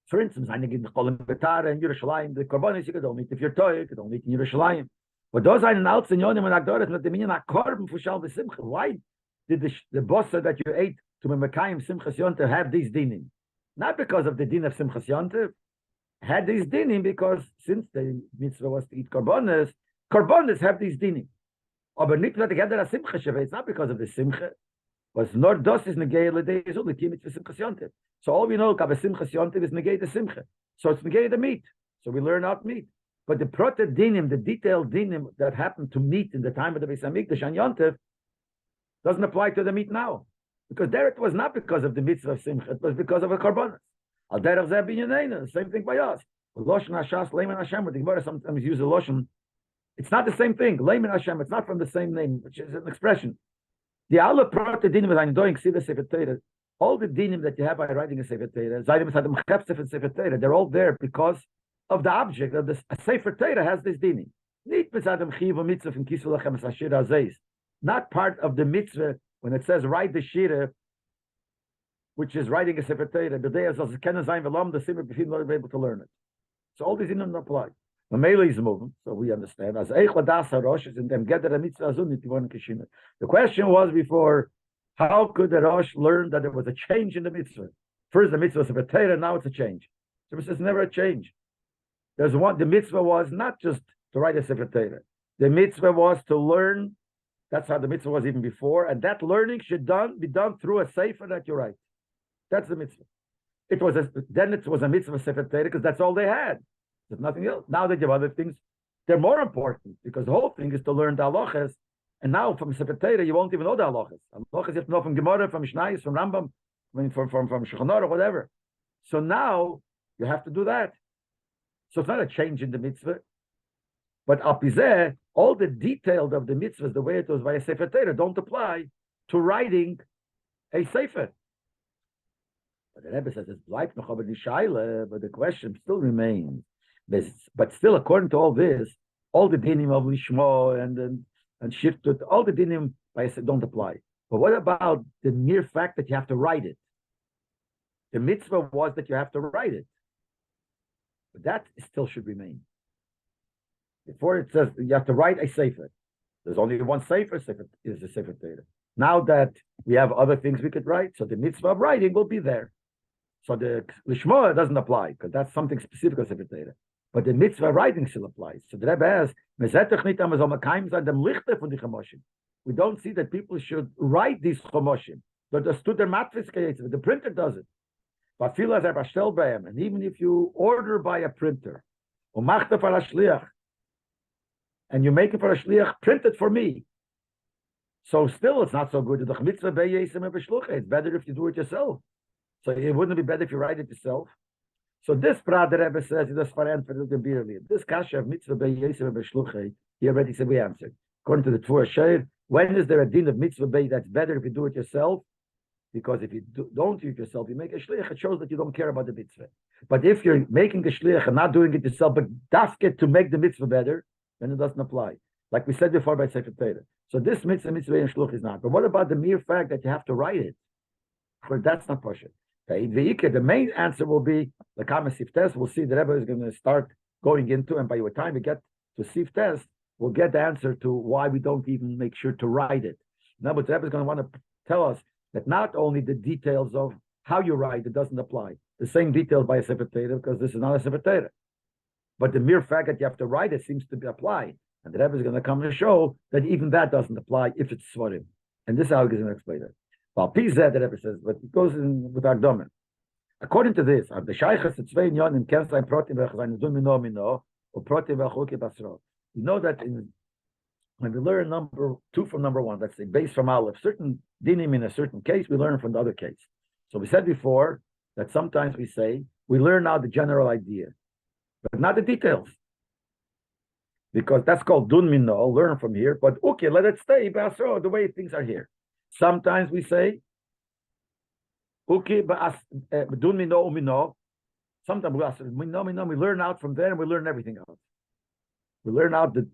For instance, in Yerushalayim, the karbonis you could only eat if you're toy, you could only eat in Yerushalayim. But those are in Alts and Yonim and Agdoras, not the meaning of korban for Shal V'Simcha. Why did the bosa that you ate to Mekayim Simchas Yontev have these dinim? Not because of the din of Simchas Yontev. Had these dinim because since the mitzvah was to eat karbonis have these dinim. Aber nicht together a Simcha Sheva. It's not because of the Simcha. was nor das is negay l'dei zul l'kimit v'simchas yontiv. So all we know, kav simchas yontiv is negay the simcha. So it's negay the meat. So we learn out meat. But the prote dinim, the detailed dinim that happened to meat in the time of the Beis Hamikdash and yontiv, doesn't apply to the meat now. Because there it was not because of the mitzvah of simcha, it was because of a korbanos. Al derech zeh binyaneinu, same thing by us. Loshen Hashas, Leiman Hashem, but the Gemara sometimes use the Loshen. It's not the same thing. Leiman Hashem, it's not from the same name, which is an expression. The Allah prote dinim that I'm doing Siva Sefer Torah, all the dinim that you have by writing a Sefer Torah, Zaydim Sadam Chepsef and Sefer Torah, they're all there because of the object of this. A Sefer Torah has this dinim. Nicht Besadam Chiv Mitzvah from Kisvu Lachem Sashir Azeis. Not part of the mitzvah when it says write the shira, which is writing a Sefer Torah. The day as Kenan Zayin Velam, the Simmer Befim not be able to learn it. So all these dinim apply. Mamela is moving, so we understand. As Eich Ladas HaRosh is in them get the mitzvah azun nitivon kishina. The question was before, how could the Rosh learn that there was a change in the mitzvah? First the mitzvah was a Torah, now it's a change. So it says never a change. There's one. The mitzvah was not just to write a Sefer Torah. The mitzvah was to learn. That's how the mitzvah was even before, and that learning should be done through a sefer that you write. That's the mitzvah. Then it was a mitzvah Sefer Torah because that's all they had. There's nothing else. Now they give other things. They're more important because the whole thing is to learn the halachas. And now from Sefer Torah you won't even know the halachas. Halachas you have to know from Gemara, from Mishnayos, from Rambam, from Shulchan Aruch, whatever. So now you have to do that. So it's not a change in the mitzvah. But apizeh, all the details of the mitzvahs, the way it was by a Sefer Torah, don't apply to writing a Sefer. But the Rebbe says, it's bleibt noch aber die Scheile, but the question still remains. But still, according to all this, all the dinim of Lishmo and Shiftut, all the dinim by a Sefer don't apply. But what about the mere fact that you have to write it? The mitzvah was that you have to write it. But that still should remain. Before it says you have to write a sefer. There's only one sefer is the Sefer Torah. Now that we have other things we could write, so the mitzvah of writing will be there. So the Lishma doesn't apply because that's something specific of Sefer Torah. But the mitzvah of writing still applies. So the Rebbe has, we don't see that people should write these chomoshim. The printer does it. And even if you order by a printer, and you make it for a shliach, print it for me. So still, it's not so good. It's better if you do it yourself. So it wouldn't be better if you write it yourself. So this Brad Rebbe says, this kasha of mitzvah be'yesem b'shluchet, he already said we answered. According to the Tvur Sheir, when is there a din of mitzvah be'y that's better if you do it yourself? Because if you don't do it yourself, you make a shliach, it shows that you don't care about the mitzvah. But if you're making a shliach and not doing it yourself, but dafket to make the mitzvah better, then it doesn't apply. Like we said before by Sefer Torah. So this mitzvah and shluch is not. But what about the mere fact that you have to write it? For that's not Pasha. The main answer will be the Kama Siftes. We'll see the Rebbe is going to start going into, and by the time we get to Siftes, we'll get the answer to why we don't even make sure to write it. Now, but the Rebbe is going to want to tell us that not only the details of how you write, it doesn't apply. The same details by a Sefer Torah, because this is not a Sefer Torah. But the mere fact that you have to write it seems to be applied. And the Rebbe is going to come and show that even that doesn't apply if it's Svarim. And this is how he's going to explain it. Well, Pizeh, the Rebbe says, but it goes in with our domain. According to this, the Shaykhas Tzvei Yonim can say Protim V'Chzayin Dun Mino Mino or Protim V'Chuki Basro. You know that when we learn number 2 from number 1, let's say base from Aleph, certain dinim in a certain case, we learn from the other case. So we said before that sometimes we say we learn now the general idea, but not the details. Because that's called Dun Mino, learn from here, but okay, let it stay, Basro, the way things are here. Sometimes we say, okay, Dun Mino Mino. Sometimes we learn out from there and we learn everything else. We learn out the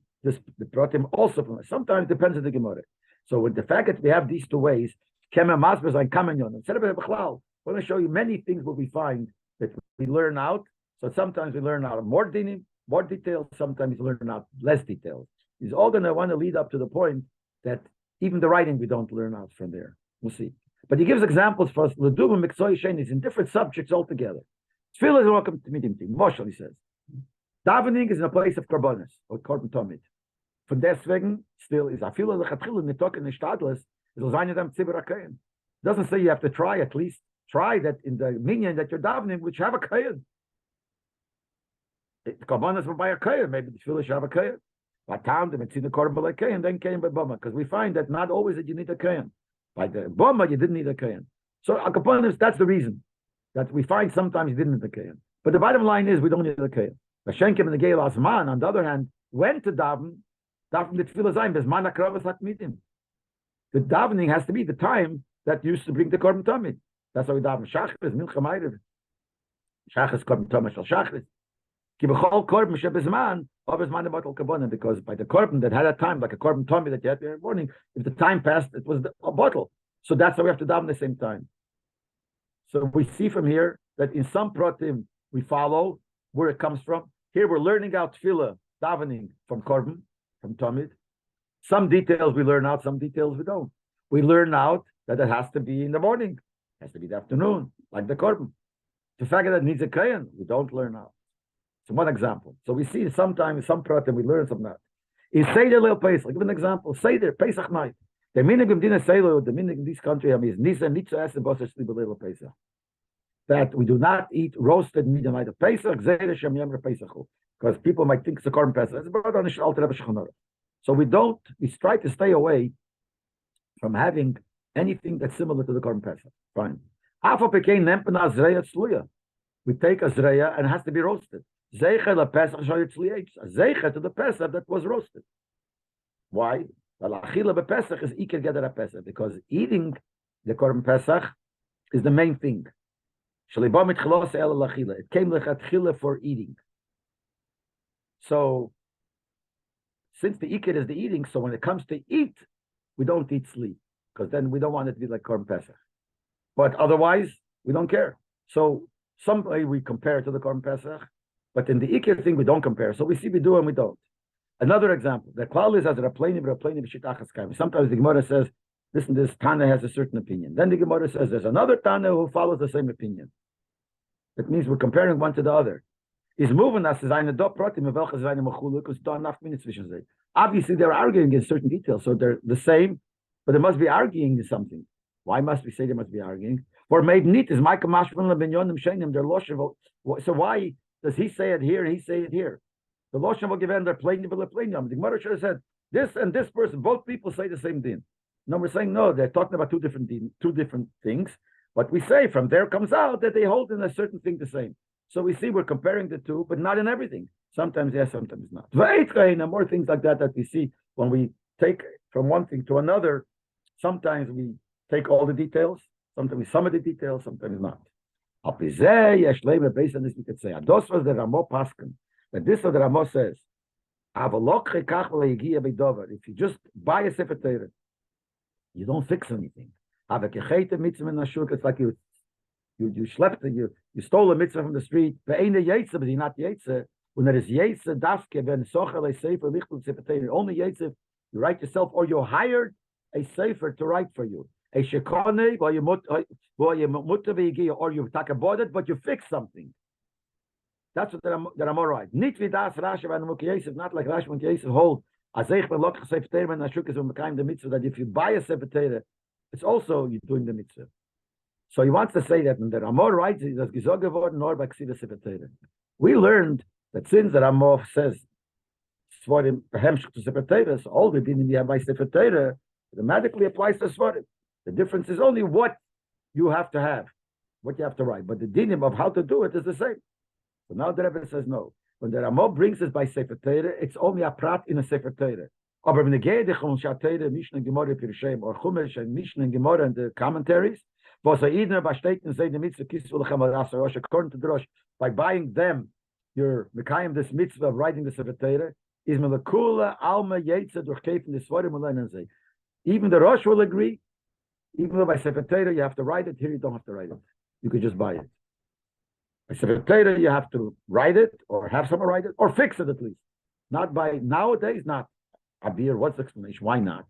Protim also from it. Sometimes it depends on the Gemara. So with the fact that we have these 2 ways, Kema Masbers and Kamanyon, instead of Bechlal, we're going to show you many things what we find that we learn out. So sometimes we learn out more dinim, more details, sometimes we learn out less details. He's all going to want to lead up to the point that even the writing we don't learn out from there. We'll see. But he gives examples for us. L'dugma Miksoy Shein is in different subjects altogether. Tefillah is welcome to meeting team. Moshel, he says. Davening is in a place of karbonis or korban tomid. Von deswegen still is Afila lechatchila nitoken nishtadles is l'zayne dem tzibur akayim. doesn't say you have to try. At least try that in the minyan that you're davening, which have a kayan. The korbanos were by a kayan. Maybe the tefillah should have a kayan. By time the mitzvah korban by kayan, then kayan by bama, because we find that not always that you need a kayan. By the bama, you didn't need a kayan. So a korbanos, that's the reason that we find sometimes you didn't need a kayan. But the bottom line is we don't need a kayan. Vashenkim and the Geil Asman, on the other hand, went to daven the tefillah zayin bezman hakravas hatmidim. The davening has to be the time that used to bring the korban tamid. That's why we daven shachris, milcha ma'ariv. Shachris korban tamid shal shachris. Ki b'chol korban shebezman of bezman abatal kabonim, because by the korban that had a time, like a korban tamid that you had in the morning, if the time passed, it was a bottle. So that's why we have to daven the same time. So we see from here that in some pratim we follow where it comes from. Here we're learning out tefillah, davening from korban, from tamid. Some details we learn out, some details we don't. We learn out that it has to be in the morning, it has to be the afternoon, like the korban. The fact that it needs a kayan, we don't learn out. So one example. So we see sometimes some pratim we learn some that. In Seder Leil Pesach, give an example. Seder Pesach night. The minig of Dina Seder, the minig in this country is Nisa Nitza Essen Bosser Sliba Leil Pesach. That we do not eat roasted meat on night of Pesach, Zeder Shem Yom Pesach, because people might think it's a korban Pesach. It's brought on the Alter Rebbe Shulchan Aruch. So we try to stay away from having anything that's similar to the korban Pesach. Fine. We take a zreya and it has to be roasted. Zeicha to the Pesach that was roasted. Why? Because eating the korban Pesach is the main thing. It came lechatchila for eating. So, since the ikir is the eating, so when it comes to eat, we don't eat sleep, because then we don't want it to be like korban Pesach. But otherwise, we don't care. So some way we compare to the korban Pesach, but in the ikir thing we don't compare. So we see we do and we don't. Another example: the klal is as Raplani b'shitachas kaim. Sometimes the Gemara says, "Listen, this Tana has a certain opinion." Then the Gemara says, "There's another Tana who follows the same opinion." That means we're comparing one to the other. Is moving us seine do pratim welche seine machuluk is da nach minutes zwischen sich. Obviously they're arguing in certain details, so they're the same, but they must be arguing something. Why must we say they must be arguing? For maybe nit is Michael Mashman lebinyonim shenim their loshev. So why does he say it here and he say it here? The loshev will give in their plain the Gemara should have said this and this person, both people say the same thing. No, we're saying no, they're talking about two different things. But we say from there comes out that they hold in a certain thing the same. So we see we're comparing the two, but not in everything. Sometimes yes, sometimes not. And more things like that we see when we take from one thing to another. Sometimes we take all the details, sometimes we some of the details, sometimes not. Based on this, we could say, Ados was the Ramo Paskin, that this is what the Ramo says. If you just buy a Sefer Torah, you don't fix anything. It's like you slept, you stole a mitzvah from the street. But you're not yetzer. When there is yetzer, dafke ben sochel a sefer lichtul sefer. Only yetzer, you write yourself, or you hired a sefer to write for you. A shekone, or you talk about it, but you fix something. That's what the Ramo right. Nit vidas Rashi and Mukiyesef, not like Rashi and Mukiyesef hold. Azech ben lokach sefer Torah and Ashuk is the mitzvah that if you buy a sefer Torah, it's also you're doing the mitzvah. So he wants to say that when the Ramah writes, he says, we learned that since the Ramah says, all the dinim you have by Sefer Torah, it automatically applies to Svarim. The difference is only what you have to have, what you have to write. But the dinim of how to do it is the same. So now the Rebbe says no. When the Ramah brings us by Sefer Torah, it's only a prat in a Sefer Torah. Aber when the Mishnah Gemara Pirshem or Chumash and Mishnah Gemara and the commentaries, according to the Rosh, by buying them, you're Mekayim this mitzvah of writing the Sefer Torah, is Melakula Alma Yetza Durchkefen the Svarim Ulenanze. Even the Rosh will agree, even though by Sefer Torah you have to write it, here you don't have to write it. You could just buy it. By Sefer Torah you have to write it, or have someone write it, or fix it at least. Not by, nowadays, not. Abir, what's the explanation? Why not?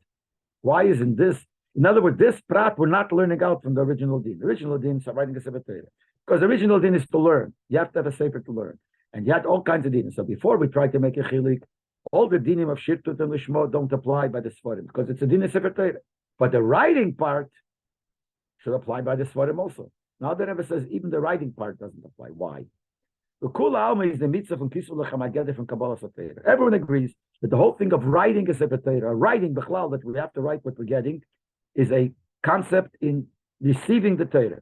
Why isn't this? In other words, this prat we're not learning out from the original din. The original din is writing a Sefer Torah. Because the original din is to learn. You have to have a sefer to learn. And you had all kinds of din. So before we try to make a chilik, all the dinim of shirtut and lishmo don't apply by the svarim, because it's a din of Sefer Torah. But the writing part, should apply by the Svarim also. Now the Rebbe says even the writing part doesn't apply. Why? The Kula Alma is the mitzvah from Kisvu Lechem Agede from Kabbalah Satera. Everyone agrees that the whole thing of writing a Sefer Torah, writing Bechlal, that we have to write what we're getting, is a concept in receiving the Torah.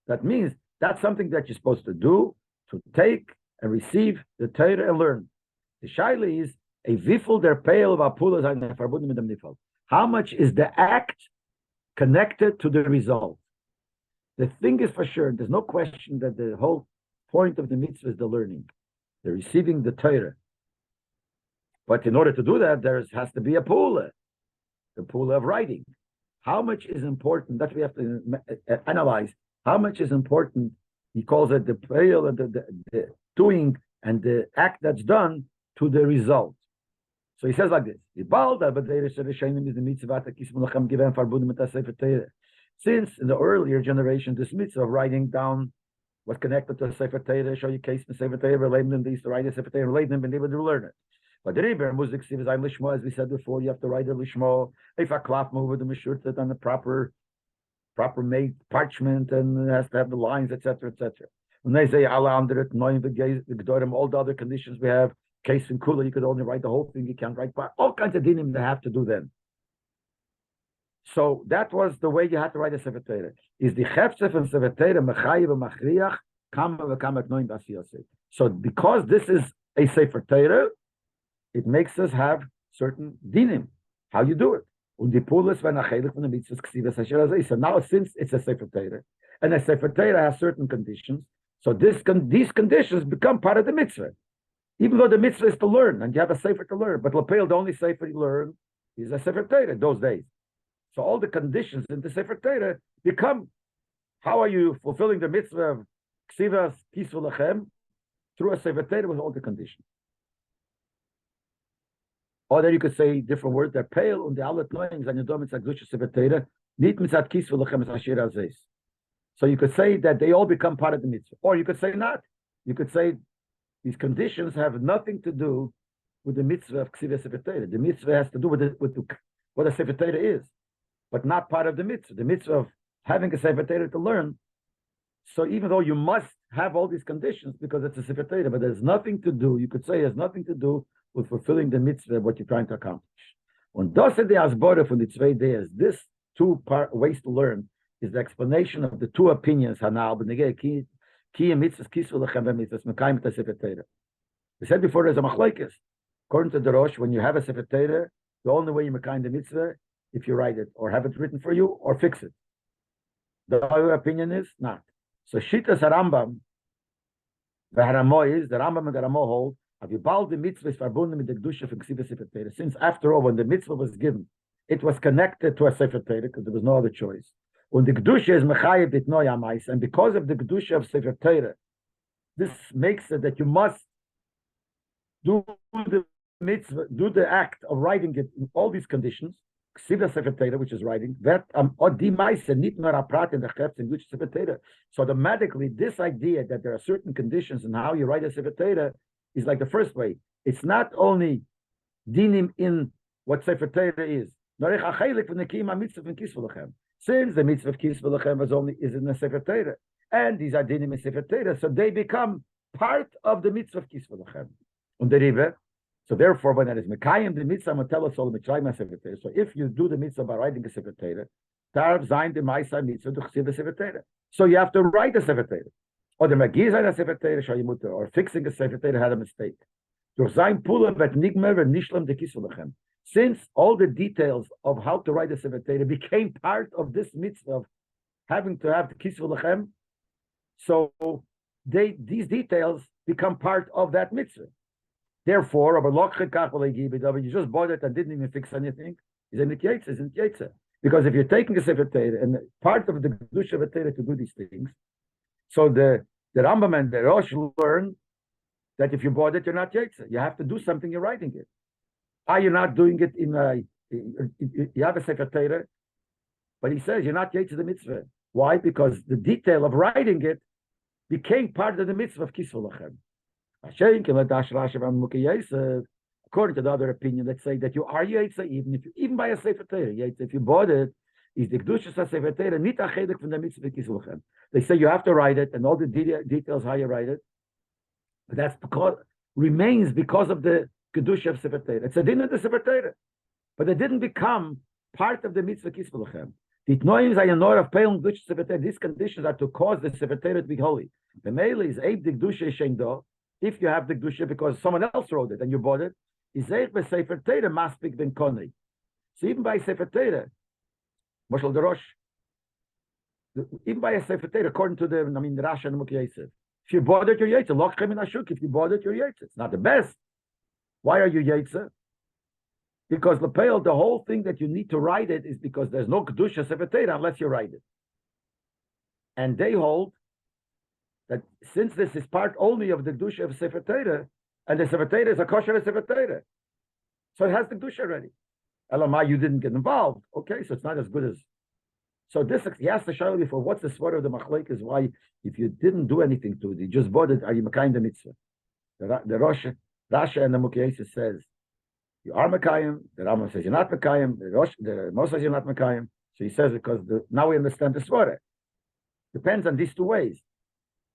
That means that's something that you're supposed to do, to take and receive the Torah and learn. The Shaila is a viful der peil of apula zayin verbunden mit dem nifal. How much is the act connected to the result? The thing is for sure, there's no question that the whole point of the mitzvah is the learning, the receiving the Torah. But in order to do that, there has to be a pula, the pula of writing. How much is important? That we have to analyze. How much is important? He calls it the peil and the doing and the act that's done to the result. So he says like this: since in the earlier generation, this mitzvah of writing down was connected to a Sefer Torah, show you case in Sefer Torah, relating them, they used to write a Sefer Torah, relating them, and they would learn it. But the Rebbe, music, as we said before, you have to write a lishmo, if a klaf move with the meshurtet on the proper made parchment, and it has to have the lines, etc., etc. When they say Allah under it, all the other conditions we have, case in kula, you could only write the whole thing, you can't write part, all kinds of dinim they have to do then. So that was the way you had to write a Sefer Torah. Is the chefzef and Sefer Torah mechayiv machriach kama v'kama knoim b'asiyasei. So because this is a Sefer Torah, it makes us have certain dinim, how you do it. Und die pulas v'nachelik von the mitzvahs ksivas asher hazeh. So now since it's a Sefer Torah, and a Sefer Torah has certain conditions, so these conditions become part of the mitzvah. Even though the mitzvah is to learn, and you have a Sefer to learn, but Lapel, the only Sefer you learn is a Sefer Torah those days. So all the conditions in the Sefer Torah become, how are you fulfilling the mitzvah of ksivas kisvu lechem through a Sefer Torah with all the conditions. Or then you could say different words, they're pale und die alle Tnoings an Yodom Mitzat Gdusha Sefer Torah, nit Mitzat Kisvu Lechem Asher Hazeh. So you could say that they all become part of the mitzvah. Or you could say not. You could say these conditions have nothing to do with the mitzvah of Ksivas Sefer Torah. The mitzvah has to do with what a Sefer Torah is, but not part of the mitzvah. The mitzvah of having a Sefer Torah to learn. So even though you must have all these conditions because it's a Sefer Torah, but there's nothing to do, you could say it has nothing to do with fulfilling the mitzvah, what you're trying to accomplish. Und das ist die Asbore von die zwei Ideas. This two ways to learn is the explanation of the two opinions. We said before there's a machlokes. According to the Rosh, when you have a Sefer Torah, the only way you make the mitzvah, if you write it or have it written for you or fix it. The other opinion is not. So Shitas Rambam, the Haramo is, the Rambam and the Haramo hold, the mitzvah is verbunden mit der Kedusha von Ksivas Sefer Torah. Since after all, when the mitzvah was given, it was connected to a Sefer Torah because there was no other choice. And the Kedusha is mechayev bitnoy amais, and because of the Kedusha of Sefer Torah, this makes it that you must do the mitzvah, do the act of writing it in all these conditions. Ksivas Sefer Torah, which is writing that di ma'ase nit nur a prat in the chefs in which Sefer Torah. So automatically, this idea that there are certain conditions in how you write a Sefer Torah is like the first way. It's not only dinim in what Sefer Torah is. Since the mitzvah of kisvu lechem is in the Sefer Torah, and these are dinim in Sefer Torah, so they become part of the mitzvah of kisvu lechem. Und der Rebbe, so therefore, when it is mekayim the mitzvah matela sol mitzrayim Sefer Torah. So if you do the mitzvah by writing a Sefer Torah, tarv zayin the ma'isa mitzvah to chsiv the Sefer Torah. So you have to write a Sefer Torah. Or the magiz a Sefer Torah shayimuta, or fixing a Sefer Torah had a mistake. Durch sein pulam vet nigmer ve nishlam de kisvu lechem. Since all the details of how to write a Sefer Torah became part of this mitzvah of having to have the kisvu lechem, so these details become part of that mitzvah. Therefore, you just bought it and didn't even fix anything. Is in the Yetzer. Because if you're taking a Sefer Torah and part of the Kedusha of a Torah to do these things, so the Rambam and the Rosh learn that if you bought it, you're not Yetzer. You have to do something. You're writing it. Are you not doing it you have a Sefer Torah, but he says you're not Yetzer the mitzvah. Why? Because the detail of writing it became part of the mitzvah of Kisvu Lechem. according to the other opinion, let's say that you are Yaitza, even by a Sefer Torah. If you bought it, is the Kedusha Sefer Torah nit a chedek from the mitzvah kisvulchem. They say you have to write it and all the details how you write it. But that's remains because of the Kedusha of Sefer Torah. It's a din of the Sefer Torah, but it didn't become part of the mitzvah kisvulchem. These conditions are to cause the Sefer Torah to be holy. The male is Eib the Kedusha Shengdo. If you have the Kedusha because someone else wrote it and you bought it, is Eich be Sefer Torah maspik ben konei. So even by Sefer Torah, Moshel the Rosh, even by a Sefer Torah, according to the Rashi and Mukhi Yosef, if you bought it, you're Yaitza. Lochchem in Ashuk. If you bought it, you're Yaitza. It's not the best. Why are you Yaitza? Because Lepel, the whole thing that you need to write it is because there's no Kedusha Sefer Torah unless you write it. And they hold that since this is part only of the Kedusha of Sefer Torah, and the Sefer Torah is a kosher Sefer Torah, so it has the Kedusha already. Elamai, you didn't get involved. Okay, so it's not as good as. So this, he has to show you for what's the svar of the machlek is why if you didn't do anything to it, you just bought it, are you Mekayim the mitzvah? The Rashi and the Mukhi says, you are Mekayim, the Rambam says you're not Mekayim, the Moshe says you're not Mekayim. So he says because now we understand the svara. Depends on these two ways.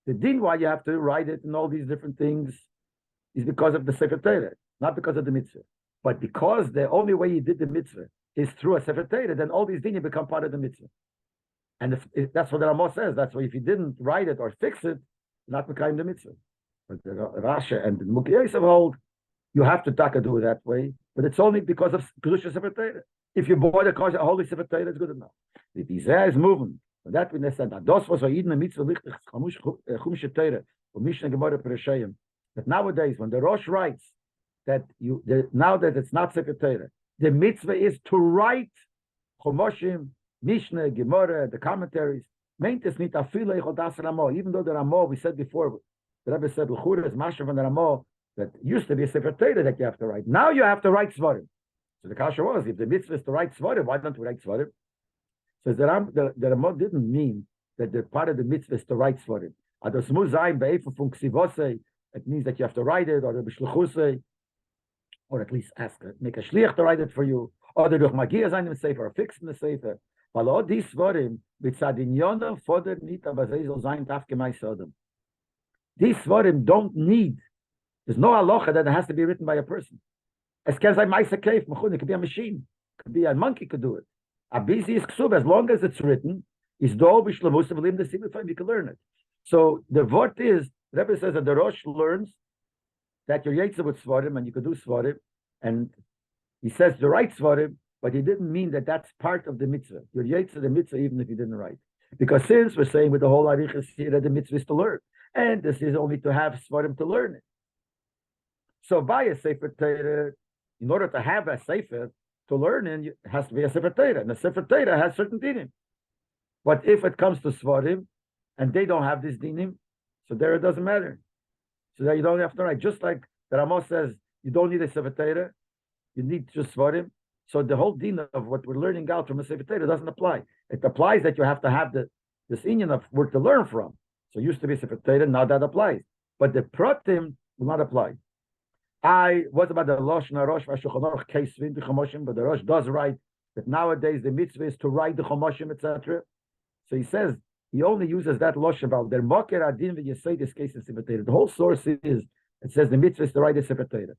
The din why you have to write it and all these different things is because of the Sefer Torah, not because of the mitzvah. But because the only way you did the mitzvah is through a Sefer Torah, then all these dinim become part of the mitzvah. And if that's what the Rambam says. That's why if you didn't write it or fix it, not Mekayim the mitzvah. But the Rashi and the Mukhi Yosef hold, you have to do it that way, but it's only because of Kedusha Sefer Torah. If you bought a holy Sefer Torah, it's good enough. If Isaiah is moving, that we understand. Das was in the mitzvah wichtig, chumische Torah, Mishnah Gemara Pereshayim. That nowadays, when the Rosh writes that now that it's not Sefer Torah, the mitzvah is to write Chumoshim, Mishnah, Gemara, the commentaries. Even though the Ramo, we said before, the Rabbi said, L'chura is Masha from the Ramo, that used to be a Sefer Torah that you have to write. Now you have to write Svarim. So the kasha was, if the mitzvah is to write Svarim, why don't we write Svarim? So the Ramo didn't mean that the part of the mitzvah is to write Svarim. It means that you have to write it, or the B'shluchusei, or at least make a shliach to write it for you, or the Ruch Magia sein im Sefer, or fix in the Sefer. Weil all these Svarim, b'tzadinyono foder nita b'zezel sein tafke ma'isodem. These Svarim don't need. There's no halacha that it has to be written by a person. It can be a machine. It could be a monkey could do it. A busy is ksub, as long as it's written, is do b'shlemusav the single time you can learn it. So the word is, the Rebbe says that the Rosh learns that you're Yetzer with Svarim and you can do Svarim, and he says to write Svarim, but he didn't mean that that's part of the mitzvah. You're Yetzer the mitzvah even if you didn't write. Because since we're saying with the whole Arichas here that the mitzvah is to learn, and this is only to have Svarim to learn it. So by a Sefer Torah, in order to have a Sefer to learn in, it has to be a Sefer Torah, and the Sefer Torah has certain dinim. But if it comes to Svarim, and they don't have this dinim, so there it doesn't matter. So that you don't have to write. Just like the Ramos says, you don't need a Sefer Torah, you need just Svarim. So the whole din of what we're learning out from a Sefer Torah doesn't apply. It applies that you have to have this inyan of where to learn from. So it used to be Sefer Torah, now that applies. But the pratim will not apply. What about the Rosh Narosh Vashulchan Aruch case in the Chomoshim? But the Rosh does write that nowadays the mitzvah is to write the Chomoshim, etc. So he says he only uses that Losh about their Moker Adin when you say this case in Sefer Torah. The whole source is it says the mitzvah is to write the Sefer Torah.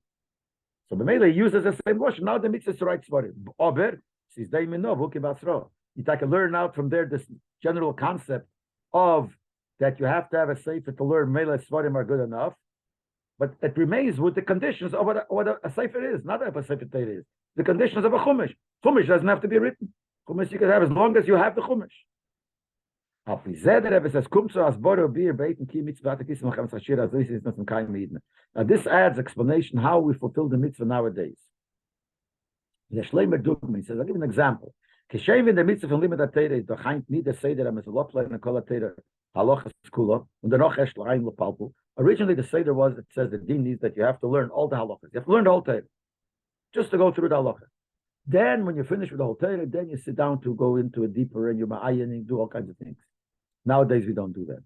So the Mele uses the same Losh. Now the mitzvah is to write Svarim. Ober says they may know Vuki Basro. You take a learn out from there this general concept of that you have to have a sefer to learn. Mele Svarim are good enough. But it remains with the conditions of what a sefer is, not what a sefer Torah is. The conditions of a chumash. Chumash doesn't have to be written. Chumash you can have as long as you have the chumash. Now this adds explanation how we fulfill the mitzvah nowadays. He says, I'll give you an example. When the mitzvah from limit Torah is behind me, the seder am a lot and kol Torah halachas kula and the noch esh l'ayim l'palpu. Originally, the seder was it says the din is that you have to learn all the halachas. You have to learn the whole Torah just to go through the halacha. Then, when you finish with the whole Torah, then you sit down to go into a deeper and you ma'ayin and do all kinds of things. Nowadays, we don't do that.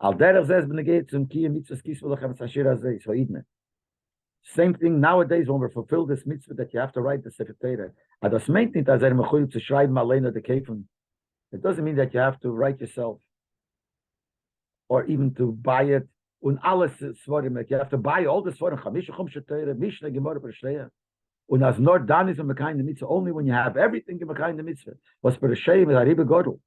Al derech zeh b'negei zum kiyum mitzvahs kisvu lechem tzashir hazeh so idne. Same thing nowadays when we fulfill this mitzvah that you have to write the Sefer Torah. Das meint nicht, dass mechuyev zu schreiben alleine the Kefen. It doesn't mean that you have to write yourself or even to buy it. Und alles Svarim, like you have to buy all the Svarim. Chamisha Chumsha Torah, Mishnah, Gemara, Bereshleya. Und as nor dan is a mekayin the mitzvah. Only when you have everything in mekayin the mitzvah. Was Bereshleya with Ariba Godel.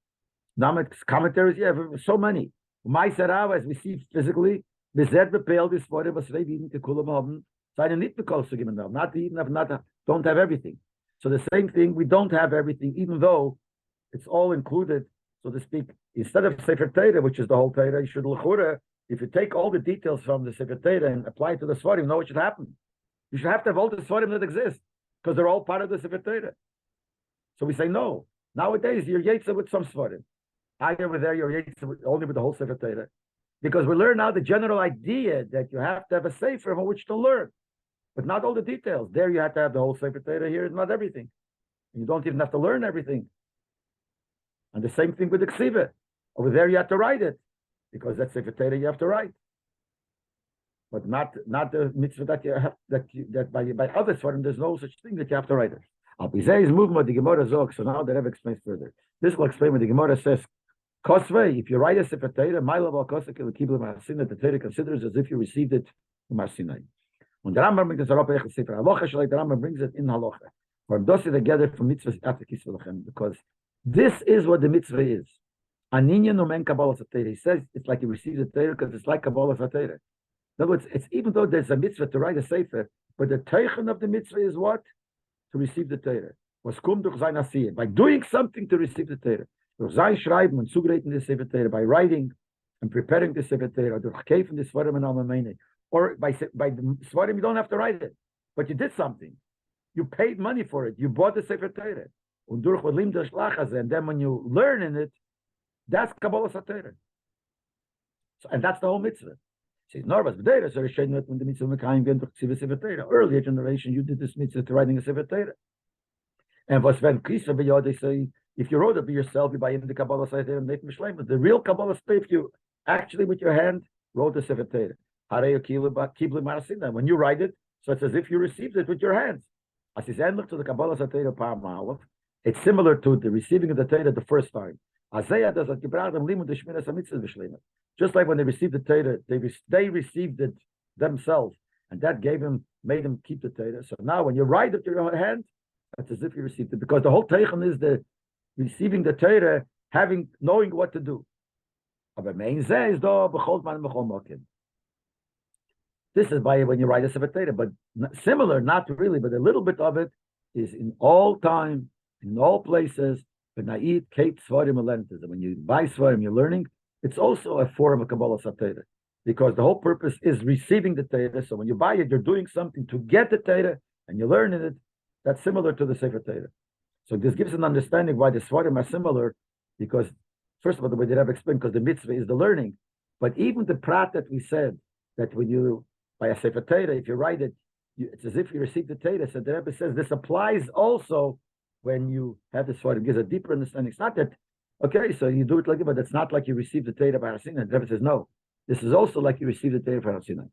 Namek commentaries, yeah, so many. My Sarava is received physically. Bezed bepel this Svarim was Reiv even to Kulam haben. Seine nicht because to give them not even have not don't have everything. So the same thing, we don't have everything, even though it's all included, so to speak. Instead of Sefer Torah, which is the whole Torah, you should l'chura. If you take all the details from the Sefer Torah and apply it to the Svarim, know what should happen. You should have to have all the Svarim that exist because they're all part of the Sefer Torah. So we say no. Nowadays, you're Yetzer with some Svarim. Over there, you're Yetzer only with the whole Sefer Torah. Because we learn now the general idea that you have to have a Sefer from which to learn, but not all the details. There you have to have the whole Sefer Torah. Here is not everything. And you don't even have to learn everything. And the same thing with the Ksiva. Over there you have to write it. Because that's Sefer Torah you have to write. But not the mitzvah that you have that by others for them, there's no such thing that you have to write it. Is movement the Gemara Zog, so now the Rebbe explains further. This will explain what the Gemara says. Kosvei, if you write a Sefer Torah, my level Kosvei Kibla Marsinai, the Torah considers as if you received it from Marsinai. When the Rambam brings it Sefer Halacha, like the Rambam brings it in Halacha. For Dosi together from mitzvahs after Kisvelachem, because this is what the mitzvah is. Aninya no men Kabbalah Satira. He says it's like you receive the Torah because it's like Kabbalah Satira. In other words, it's even though there's a mitzvah to write a sefer, but the teichen of the mitzvah is what? To receive the Torah. Was kum durch sein Asiyah. By doing something to receive the Torah. Durch sein Schreiben und Zugreiten the Sefer Torah. By writing and preparing the Sefer Torah. Durch Kefen the Svarim and Almameine. Or by the Svarim, you don't have to write it. But you did something. You paid money for it. You bought the Sefer Torah. Und durch Lim durch Lachazeh. And then when you learn in it, that's Kabbalah Satira. So, and that's the whole mitzvah. Says Norvas B'Deira, so when the mitzvah Mekayim went to Sefer Torah. Earlier generation, you did this mitzvah to writing a Sefer Torah. And was when Krisa B'Yod, they say, if you wrote it by yourself, you buy in the Kabbalah Satira and make Mishleim. But the real Kabbalah Satira, if you actually with your hand wrote the Sefer Torah. When you write it, so it's as if you received it with your hands. As is endlich to the Kabbalah Satira Pam Ma'alef. It's similar to the receiving of the Torah the first time. Just like when they received the Torah, they received it themselves, and that made them keep the Torah. So now, when you write it with your hand, it's as if you received it, because the whole Teichen is the receiving the Torah, knowing what to do. This is by when you write a Sefer Torah, but similar, not really, but a little bit of it is in all time, in all places. When you buy Svarim, you're learning, it's also a form of Kabbalah Satira. Because the whole purpose is receiving the Torah. So when you buy it, you're doing something to get the Torah, and you're learning it. That's similar to the Sefer Torah. So this gives an understanding why the Svarim are similar, because, first of all, the way the Rebbe explained, because the mitzvah is the learning. But even the prat that we said, that when you buy a Sefer Torah, if you write it, it's as if you receive the Torah. So the Rebbe says this applies also when you have this Svarim. It gives a deeper understanding. It's not that, okay, so you do it like it, but it's not like you receive the Torah by Sinai. The Rebbe says, no, this is also like you receive the Torah by Sinai.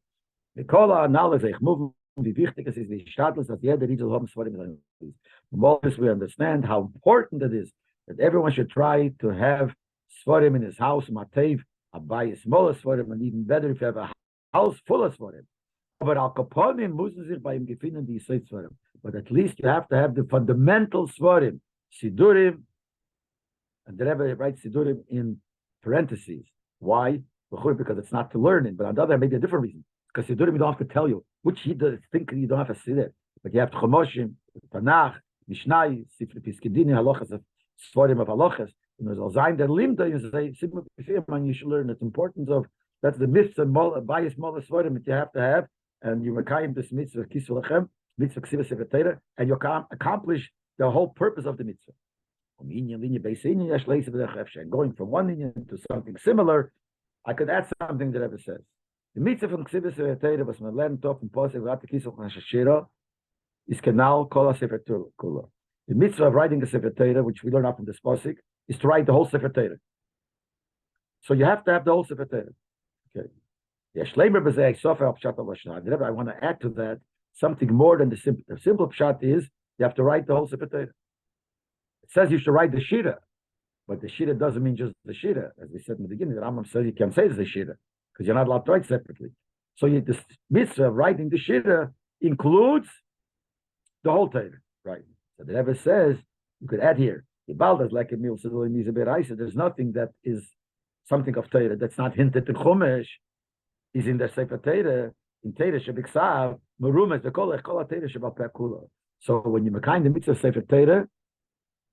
From all this we understand how important it is that everyone should try to have Svarim in his house, Matev, buy a smaller Svarim, and even better if you have a house full of Svarim. But at least you have to have the fundamental Svarim, Sidurim, and the Rebbe writes Sidurim in parentheses. Why? Because it's not to learn it. But on the other hand, maybe a different reason. Because Sidurim, you don't have to tell you. Which he does think you don't have to see there. But you have Chomoshim, Tanakh, Mishnai, Sifri Piskidini, Halachas, Svarim of Halachas. And there's Alzaim, that Limda, you say, you should learn the importance of, that's the mitzvah, bias, Mola Svarim that you have to have. And you makayim this mitzvah, Kisvelachem, mitzvah Ksiva Sefer Torah, and you accomplish the whole purpose of the mitzvah. Going from one union to something similar, I could add something that Rebbe says. The mitzvah from Ksiva Sefer Torah was my learned top and posik v'at kisel Shapiro is canal kol Sefer Torah kula. The mitzvah of writing a Sefer Torah, which we learn up from this posik, is to write the whole Sefer Torah. So you have to have the whole Sefer Torah. Okay. I want to add to that something more than the simple. The simple pshat is you have to write the whole Sefer Torah. It says you should write the Shira, but the Shira doesn't mean just the Shira. As we said in the beginning, the Rambam says you can't say it's the Shira because you're not allowed to write separately. So this mitzvah of writing the Shira includes the whole Torah, right? So the Rebbe says you could add here there's nothing that is something of Torah that's not hinted in Chumash is in the Sefer Torah in Torah shebiksav merumes v'kol Torah shebal peh kula. So when you make the mitzvah Sefer Torah,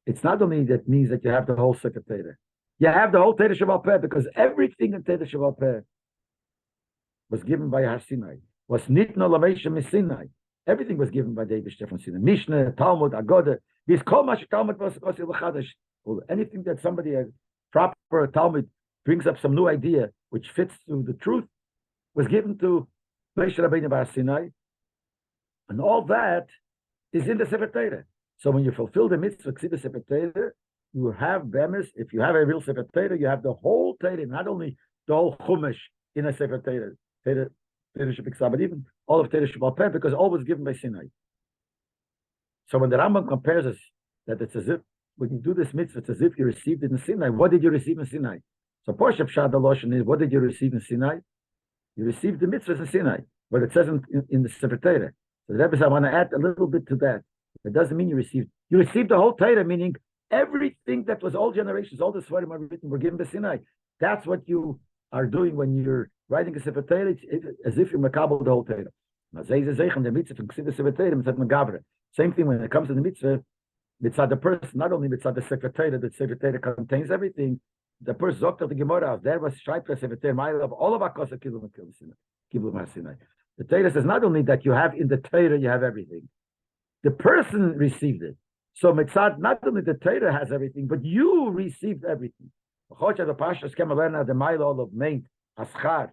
it's not only that means that you have the whole Sefer Torah. You have the whole Torah shebal peh because everything in Torah shebal peh was given by Har Sinai. Was nitno l'meisha misinai. Everything was given by David from Sinai. Mishnah, Talmud, Agoda. This kol mash Talmud was l'chadash. Anything that somebody, a proper Talmud, brings up some new idea which fits to the truth, was given to Moshe Rabbeinu Bar Sinai, and all that is in the Sefer Torah. So when you fulfill the mitzvah Ksiva Sefer Torah, you have bemis. If you have a real Sefer Torah, you have the whole Torah, not only the whole Chumash in a Sefer Torah, but even all of Torah Shebal Peh, because all was given by Sinai. So when the Rambam compares us that it's as if when you do this mitzvah, it's as if you received it in Sinai. What did you receive in Sinai? So Poshab Shad Loshen is what did you receive in Sinai? You received the mitzvahs in Sinai, but it says in the Sefer Torah. So the Rebbe says, I want to add a little bit to that. It doesn't mean you received the whole Torah, meaning everything that was all generations, all the Svarim are written, were given by Sinai. That's what you are doing when you're writing a Sefer Torah, as if you're makabel the whole Torah. Same thing when it comes to the mitzvah, mitzvah the person, not only mitzvah the Sefer Torah, the Sefer Torah contains everything. The person zokt of the Gemara, there was Schapiro Sefer Torah, of all of our kosa kiblum Sinai. The Torah says not only that you have in the Torah, you have everything. The person received it. So mitzvah, not only the Torah has everything, but you received everything. The Pashas came learn the mile of main aschar.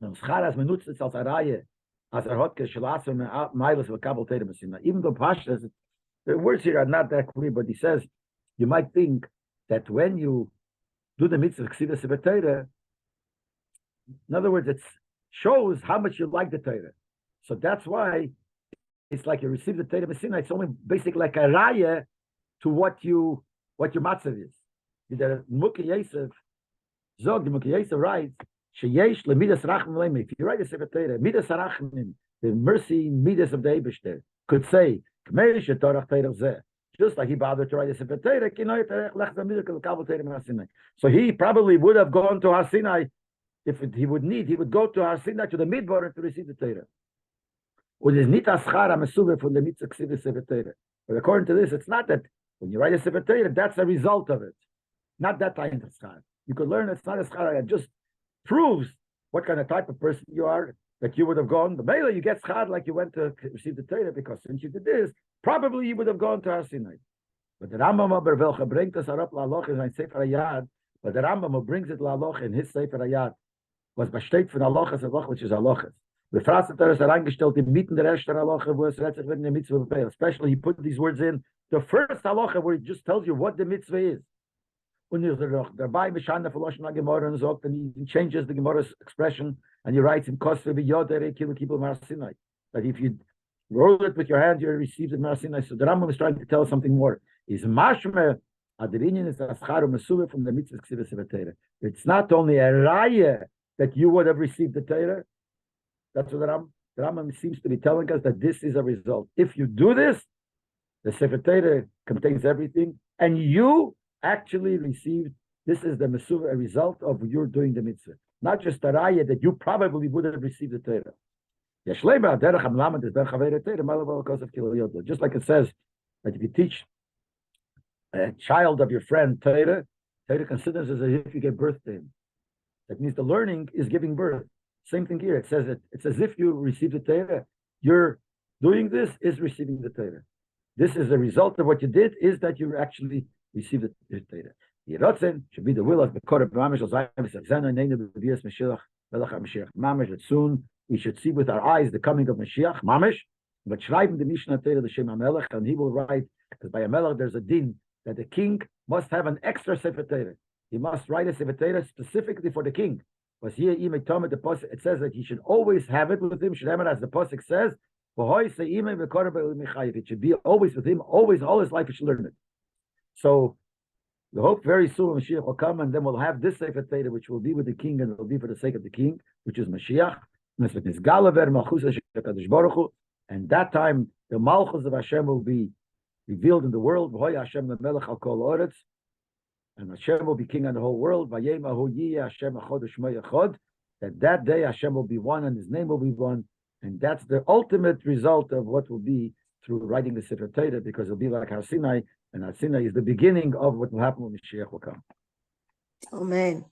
Schar as benutzt es als Araye, as hat geschlafen miles of Kabel Torah Sinai. Even though Pashas, the words here are not that clear, but he says you might think that when you do the mitzvah Ksiva Sefer Torah, in other words, it shows how much you like the Torah. So that's why it's like you receive the Torah Sinai. It's only basically like a raya to what your matzav is. The Mukhi Yosef, Zog, the Mukhi Yosef writes, Sheyesh lemidas rachmim leimim. If you write a Sefer Torah, midas rachmim, the mercy midas of the Eibishter, could say, K'mei shetorach Torah zeh. Just like he bothered to write a Sefer Torah, so he probably would have gone to Har Sinai if he would go to Har Sinai to the Midbar to receive the Torah. But according to this, it's not that when you write a Sefer Torah, that's a result of it. Not that type of schar. You could learn it's not a schar. It just proves what kind of type of person you are, that you would have gone. The Mela, you get schar like you went to receive the Torah, because since you did this, probably you would have gone to Har Sinai. But the Rambam Bervelcha brings us up la'aloch in Sefer Hayad. But the Rambam brings it la'aloch in his Sefer Hayad was besteht von alochas aloch, which is alochas. The Frasat is reingestellt in mitten der ersten aloche, wo es redet sich mit der mitzvah befehl. Especially he put these words in the first aloche where he just tells you what the mitzvah is. Und dabei bescheindet verloschen Gemara and sagt, and he changes the Gemara's expression and he writes in Kosve v'yodere kilu kibul Mar Sinai, that if you roll it with your hand, you receive the Mar Sinai. So the Rambam is trying to tell us something more. Is mashme adrinyan is ascharu mesuve from the mitzvah ksiva Sefer Torah. It's not only a raya that you would have received the Torah. That's what the Rambam seems to be telling us, that this is a result. If you do this, the Sefer Torah contains everything, and you actually received, this is the Mesuva, a result of your doing the mitzvah. Not just a raya that you probably would have received the Torah. Just like it says that if you teach a child of your friend Torah, Torah considers it as if you gave birth to him. That means the learning is giving birth. Same thing here. It says that it's as if you received the Torah. You're doing this is receiving the Torah. This is the result of what you did, is that you actually received the Torah. Yerotzen should be the will of the Korah Mamish Mamish, that soon we should see with our eyes the coming of Mashiach Mamish. But schreiben the Mishnah Torah the Shem HaMelech, and he will write, because by a Melech there's a din that the king must have an extra Sefer Torah. He must write a Sefer Torah specifically for the king. But here, it says that he should always have it with him. Should have it, as the pasuk says, It should be always with him, always, all his life, he should learn it. So we hope very soon Mashiach will come, and then we'll have this Sefer Torah, which will be with the king, and it will be for the sake of the king, which is Mashiach. And that time, the Malchus of Hashem will be revealed in the world. And Hashem will be king on the whole world. That day Hashem will be one and his name will be one. And that's the ultimate result of what will be through writing the Sefer Torah, because it'll be like Har Sinai, and Har Sinai is the beginning of what will happen when Mashiach will come. Amen.